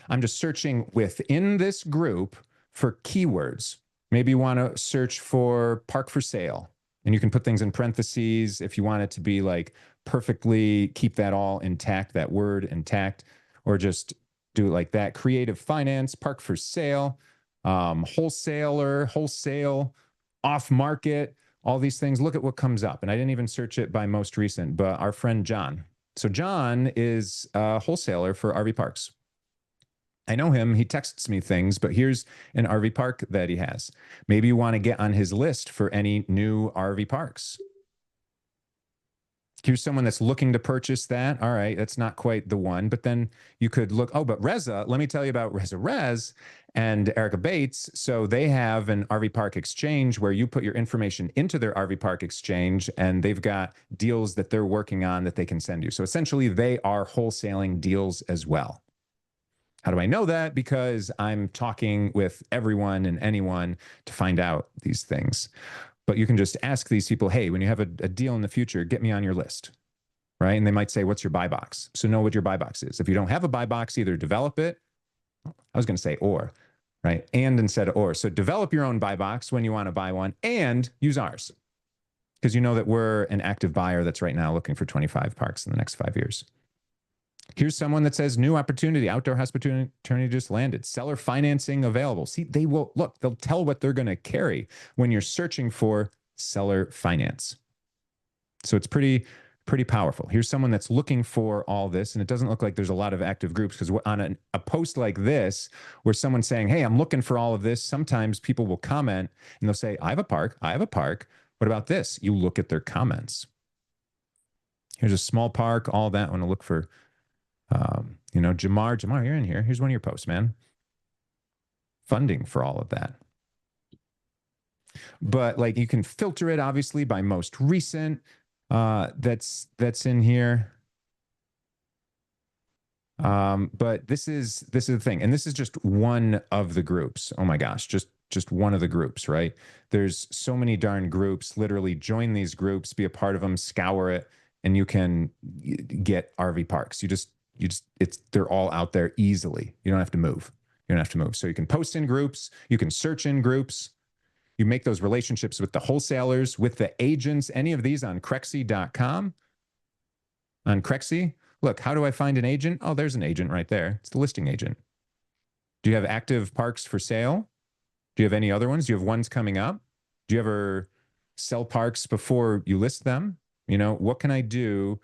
I'm just searching within this group for keywords. Maybe you want to search for park for sale. And you can put things in parentheses if you want it to be like perfectly keep that all intact, that word intact, or just do it like that. Creative finance, park for sale, wholesaler, wholesale, off market, all these things. Look at what comes up. And I didn't even search it by most recent, but our friend John. So John is a wholesaler for RV parks. I know him. He texts me things, but here's an RV park that he has. Maybe you want to get on his list for any new RV parks. Here's someone that's looking to purchase that. All right, that's not quite the one, but then you could look, oh, but Reza, let me tell you about Reza Rez and Erica Bates. So they have an RV Park Exchange where you put your information into their RV Park Exchange, and they've got deals that they're working on that they can send you. So essentially, they are wholesaling deals as well. How do I know that? Because I'm talking with everyone and anyone to find out these things. But you can just ask these people, hey, when you have a deal in the future, get me on your list, right? And they might say, what's your buy box? So know what your buy box is. If you don't have a buy box, either develop it. I was going to say or, right? And instead of or. So develop your own buy box when you want to buy one and use ours. Because you know that we're an active buyer that's right now looking for 25 parks in the next 5 years. Here's someone that says new opportunity, outdoor hospitality just landed, seller financing available. See, they will look, they'll tell what they're going to carry when you're searching for seller finance. So it's pretty powerful. Here's someone that's looking for all this, and it doesn't look like there's a lot of active groups because on a post like this, where someone's saying, hey, I'm looking for all of this, sometimes people will comment and they'll say, I have a park. What about this? You look at their comments. Here's a small park, all that. I want to look for Jamar, you're in here. Here's one of your posts, man. Funding for all of that. But like you can filter it obviously by most recent. That's in here. But this is the thing, and this is just one of the groups. Oh my gosh, just one of the groups, right? There's so many darn groups. Literally join these groups, be a part of them, scour it, and you can get RV parks. They're all out there easily. You don't have to move. So you can post in groups, you can search in groups, you make those relationships with the wholesalers, with the agents, any of these on Crexy.com. On Crexy, look, how do I find an agent? Oh, there's an agent right there. It's the listing agent. Do you have active parks for sale? Do you have any other ones? Do you have ones coming up? Do you ever sell parks before you list them? What can I do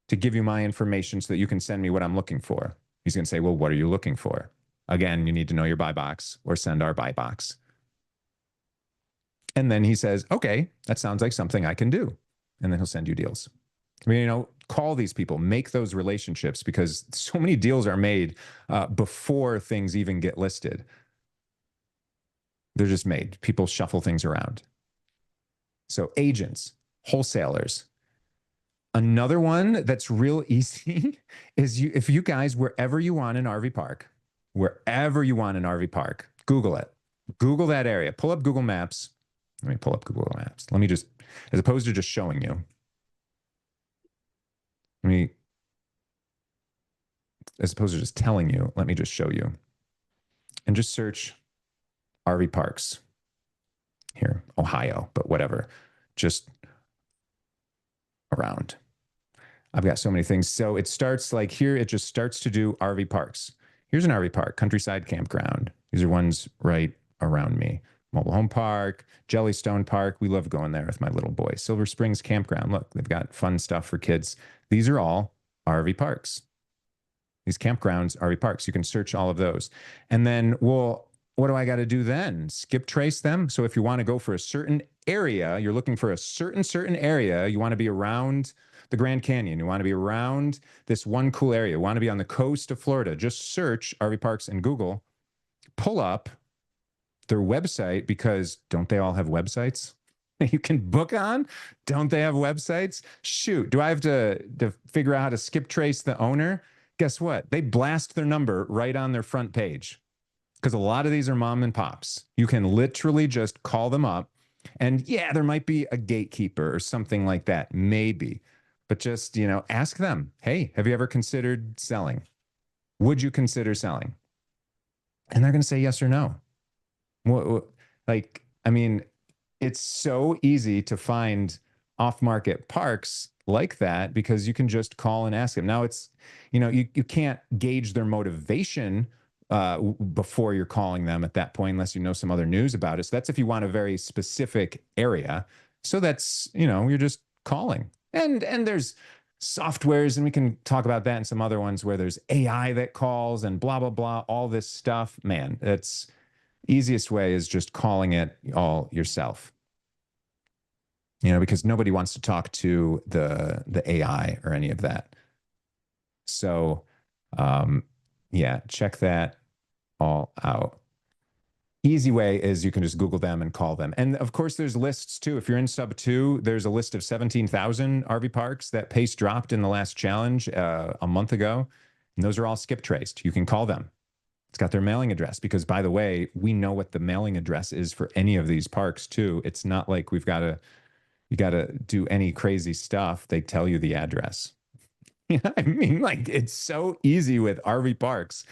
to give you my information so that you can send me what I'm looking for? He's going to say, well, what are you looking for? Again, you need to know your buy box or send our buy box. And then he says, okay, that sounds like something I can do. And then he'll send you deals. Call these people, make those relationships, because so many deals are made before things even get listed. They're just made. People shuffle things around. So agents, wholesalers. Another one that's real easy is if you guys, wherever you want an RV park, Google it. Google that area. Pull up Google Maps. Let me pull up Google Maps. Let me just, as opposed to just showing you, as opposed to just telling you, let me just show you. And just search RV parks. Here, Ohio, but whatever. Just around. I've got so many things. So it starts like here, it just starts to do RV parks. Here's an RV park, Countryside Campground. These are ones right around me. Mobile Home Park, Jellystone Park. We love going there with my little boy. Silver Springs Campground. Look, they've got fun stuff for kids. These are all RV parks. These campgrounds, RV parks. You can search all of those. And then, well, what do I got to do then? Skip trace them. So if you want to go for a certain area, you're looking for a certain area, you want to be around the Grand Canyon, you want to be around this one cool area, you want to be on the coast of Florida, just search RV parks in Google, pull up their website, because don't they all have websites you can book on? Don't they have websites? Shoot, do I have to figure out how to skip trace the owner? Guess what? They blast their number right on their front page, because a lot of these are mom and pops. You can literally just call them up, and yeah, there might be a gatekeeper or something like that, maybe, but just, ask them, hey, have you ever considered selling? Would you consider selling? And they're going to say yes or no. It's so easy to find off-market parks like that, because you can just call and ask them. Now it's, you can't gauge their motivation before you're calling them at that point, unless you know some other news about it. So that's if you want a very specific area. So that's, you're just calling. And there's softwares, and we can talk about that and some other ones where there's AI that calls and blah, blah, blah, all this stuff. Man, it's easiest way is just calling it all yourself. because nobody wants to talk to the AI or any of that. So, yeah, check that all out. Easy way is you can just Google them and call them. And of course, there's lists too. If you're in sub 2, there's a list of 17,000 RV parks that Pace dropped in the last challenge a month ago. And those are all skip traced. You can call them. It's got their mailing address because, by the way, we know what the mailing address is for any of these parks too. It's not like you got to do any crazy stuff. They tell you the address. I mean, like, it's so easy with RV parks.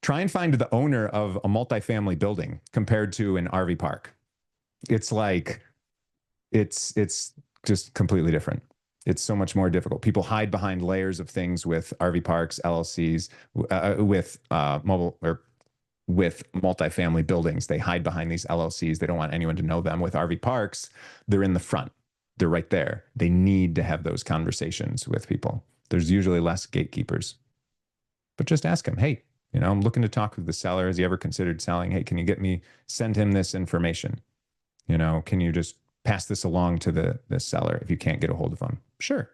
Try and find the owner of a multifamily building compared to an RV park. It's like, it's just completely different. It's so much more difficult. People hide behind layers of things with RV parks, LLCs, with mobile or with multifamily buildings. They hide behind these LLCs. They don't want anyone to know them. With RV parks, they're in the front. They're right there. They need to have those conversations with people. There's usually less gatekeepers. But just ask them, hey, I'm looking to talk with the seller. Has he ever considered selling? Hey, can you send him this information? Can you just pass this along to the seller if you can't get a hold of them? Sure.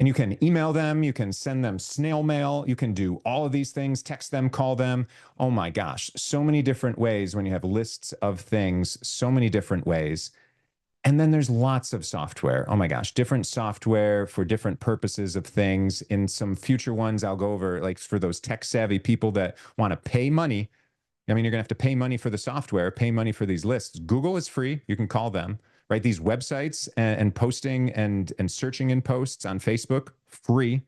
And you can email them, you can send them snail mail, you can do all of these things, text them, call them. Oh my gosh, so many different ways when you have lists of things, so many different ways. And then there's lots of software. Oh my gosh, different software for different purposes of things. In some future ones, I'll go over, like, for those tech savvy people that want to pay money. I mean, you're going to have to pay money for the software, pay money for these lists. Google is free. You can call them, right? These websites and posting and searching in posts on Facebook, free.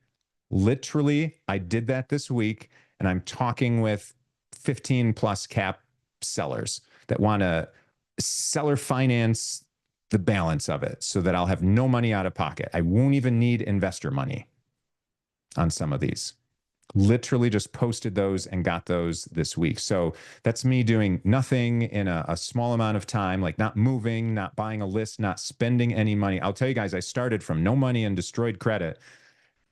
Literally, I did that this week, and I'm talking with 15 plus cap sellers that want to seller finance the balance of it so that I'll have no money out of pocket. I won't even need investor money on some of these. Literally just posted those and got those this week. So that's me doing nothing in a small amount of time, like not moving, not buying a list, not spending any money. I'll tell you guys, I started from no money and destroyed credit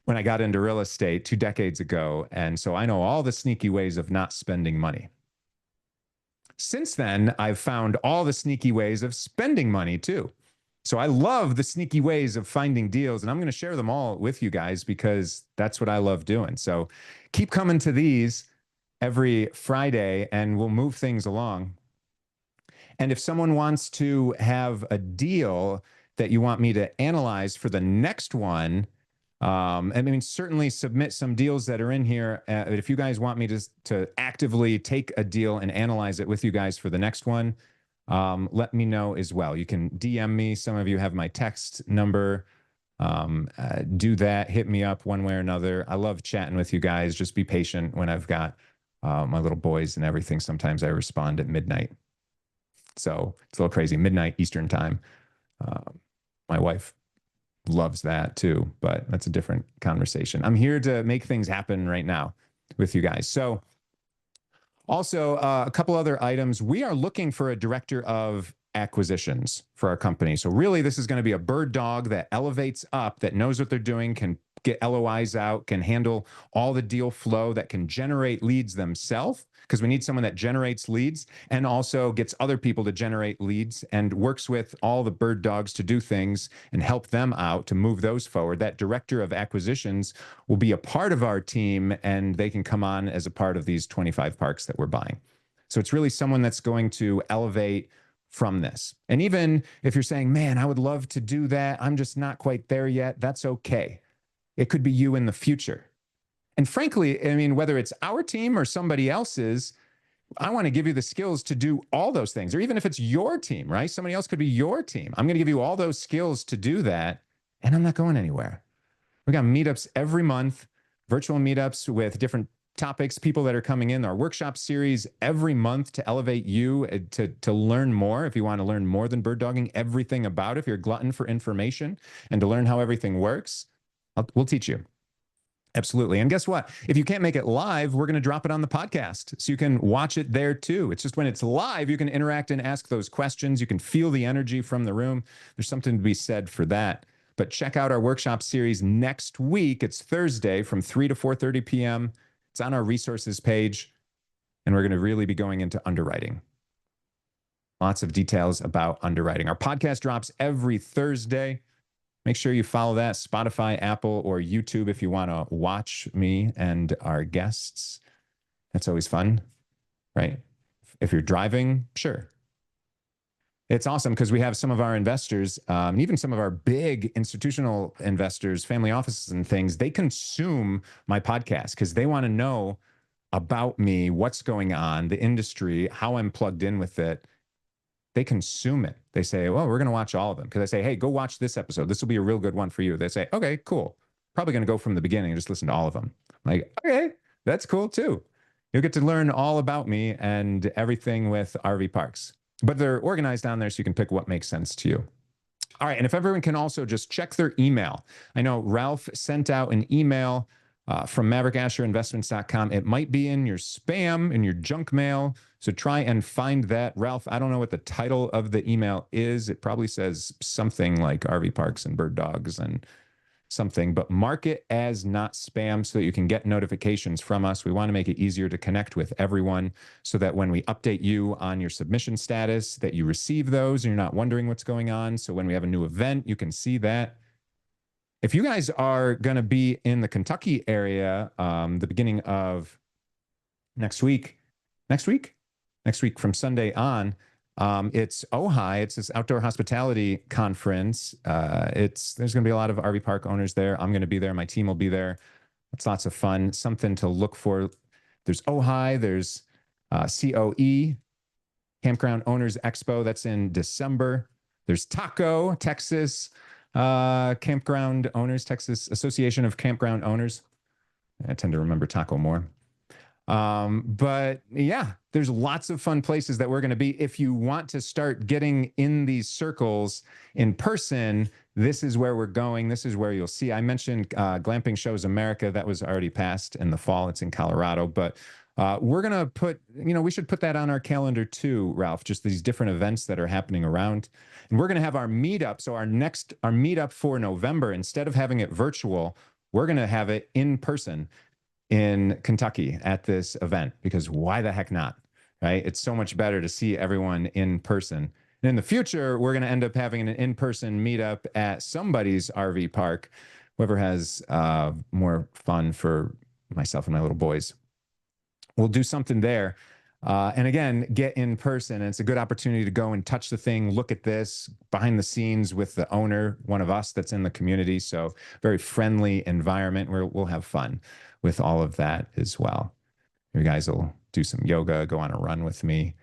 when I got into real estate 2 decades ago. And so I know all the sneaky ways of not spending money. Since then, I've found all the sneaky ways of spending money too. So I love the sneaky ways of finding deals, and I'm going to share them all with you guys because that's what I love doing. So keep coming to these every Friday and we'll move things along. And if someone wants to have a deal that you want me to analyze for the next one, I mean, certainly submit some deals that are in here. If you guys want me to actively take a deal and analyze it with you guys for the next one, let me know as well. You can DM me. Some of you have my text number. Do that. Hit me up one way or another. I love chatting with you guys. Just be patient when I've got my little boys and everything. Sometimes I respond at midnight. So it's a little crazy. Midnight Eastern time. My wife loves that too, but that's a different conversation. I'm here to make things happen right now with you guys. So also a couple other items. We are looking for a director of acquisitions for our company. So really this is going to be a Birddog that elevates up, that knows what they're doing, can get LOIs out, can handle all the deal flow, that can generate leads themselves, because we need someone that generates leads and also gets other people to generate leads and works with all the Birddogs to do things and help them out to move those forward. That director of acquisitions will be a part of our team, and they can come on as a part of these 25 parks that we're buying. So it's really someone that's going to elevate from this. And even if you're saying, man, I would love to do that, I'm just not quite there yet, that's okay. It could be you in the future. And frankly, I mean, whether it's our team or somebody else's, I want to give you the skills to do all those things. Or even if it's your team, right? Somebody else could be your team. I'm going to give you all those skills to do that, and I'm not going anywhere. We got meetups every month, virtual meetups with different topics, people that are coming in, our workshop series every month to elevate you, to learn more. If you want to learn more than bird dogging, everything about it, if you're a glutton for information and to learn how everything works, we'll teach you. Absolutely. And guess what? If you can't make it live, we're going to drop it on the podcast so you can watch it there too. It's just when it's live, you can interact and ask those questions. You can feel the energy from the room. There's something to be said for that. But check out our workshop series next week. It's Thursday from 3 to 4:30 p.m. It's on our resources page, and we're going to really be going into underwriting. Lots of details about underwriting. Our podcast drops every Thursday. Make sure you follow that, Spotify, Apple, or YouTube if you want to watch me and our guests. That's always fun, right? If you're driving, sure. It's awesome because we have some of our investors, and even some of our big institutional investors, family offices and things, they consume my podcast because they want to know about me, what's going on, the industry, how I'm plugged in with it. They consume it. They say, well, we're going to watch all of them. Because I say, hey, go watch this episode. This will be a real good one for you. They say, okay, cool. Probably going to go from the beginning and just listen to all of them. I'm like, okay, that's cool too. You'll get to learn all about me and everything with RV parks. But they're organized down there so you can pick what makes sense to you. All right. And if everyone can also just check their email. I know Ralph sent out an email from MaverikAsherInvestments.com. It might be in your spam, in your junk mail. So try and find that. Ralph, I don't know what the title of the email is. It probably says something like RV parks and bird dogs and something, but mark it as not spam so that you can get notifications from us. We want to make it easier to connect with everyone so that when we update you on your submission status, that you receive those and you're not wondering what's going on. So when we have a new event, you can see that. If you guys are going to be in the Kentucky area, the beginning of next week from Sunday on, it's OHI. It's this outdoor hospitality conference. There's going to be a lot of RV park owners there. I'm going to be there. My team will be there. It's lots of fun. Something to look for. There's OHI. There's COE, Campground Owners Expo. That's in December. There's TACO, Texas Campground Owners, Texas Association of Campground Owners. I tend to remember TACO more. But yeah, there's lots of fun places that we're going to be. If you want to start getting in these circles in person, this is where we're going. This is where you'll see. I mentioned Glamping Shows America. That was already passed in the fall. It's in Colorado, but we're going to put, we should put that on our calendar too, Ralph, just these different events that are happening around. And we're going to have our meetup. So our meetup for November, instead of having it virtual, we're going to have it in person in Kentucky at this event, because why the heck not, right? It's so much better to see everyone in person. And in the future, we're going to end up having an in-person meetup at somebody's RV park, whoever has more fun for myself and my little boys. We'll do something there. And again, get in person. And it's a good opportunity to go and touch the thing, look at this behind the scenes with the owner, one of us that's in the community. So very friendly environment where we'll have fun with all of that as well. You guys will do some yoga, go on a run with me,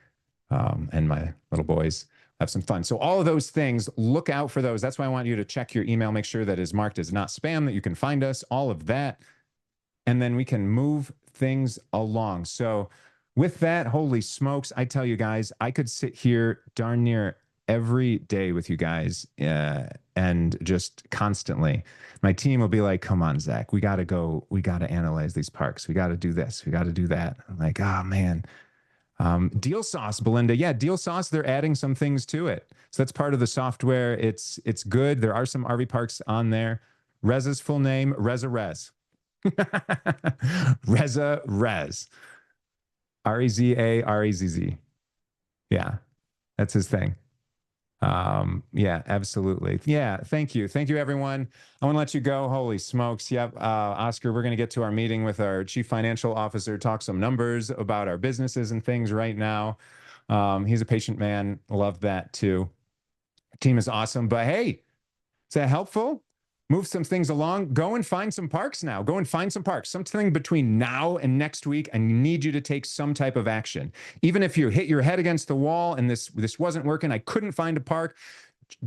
and my little boys have some fun. So all of those things, look out for those. That's why I want you to check your email, make sure that is marked as not spam, that you can find us, all of that. And then we can move things along. So with that, holy smokes, I tell you guys, I could sit here darn near every day with you guys and just constantly. My team will be like, come on, Zach, we got to go. We got to analyze these parks. We got to do this. We got to do that. I'm like, oh, man. Deal Sauce, Belinda. Yeah, Deal Sauce, they're adding some things to it. So that's part of the software. It's good. There are some RV parks on there. Reza's full name, Reza Rez. Reza Rez. Rezarezz. Yeah, that's his thing. Yeah, absolutely. Yeah, thank you. Thank you, everyone. I want to let you go. Holy smokes. Yep. Oscar, we're going to get to our meeting with our chief financial officer, talk some numbers about our businesses and things right now. He's a patient man. Love that too. Team is awesome. But hey, is that helpful? Move some things along. Go and find some parks now. Go and find some parks. Something between now and next week. I need you to take some type of action. Even if you hit your head against the wall and this wasn't working, I couldn't find a park,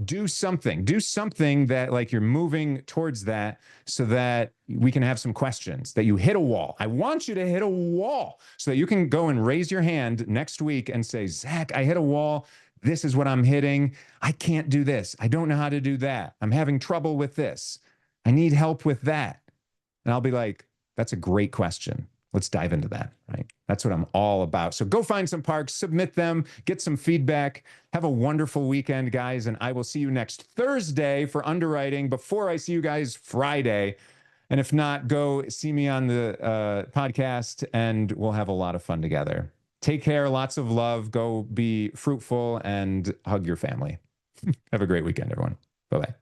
do something. Do something that like you're moving towards that so that we can have some questions, that you hit a wall. I want you to hit a wall so that you can go and raise your hand next week and say, Zach, I hit a wall. This is what I'm hitting. I can't do this. I don't know how to do that. I'm having trouble with this. I need help with that. And I'll be like, that's a great question. Let's dive into that, right? That's what I'm all about. So go find some parks, submit them, get some feedback. Have a wonderful weekend, guys. And I will see you next Thursday for underwriting before I see you guys Friday. And if not, go see me on the podcast and we'll have a lot of fun together. Take care. Lots of love. Go be fruitful and hug your family. Have a great weekend, everyone. Bye-bye.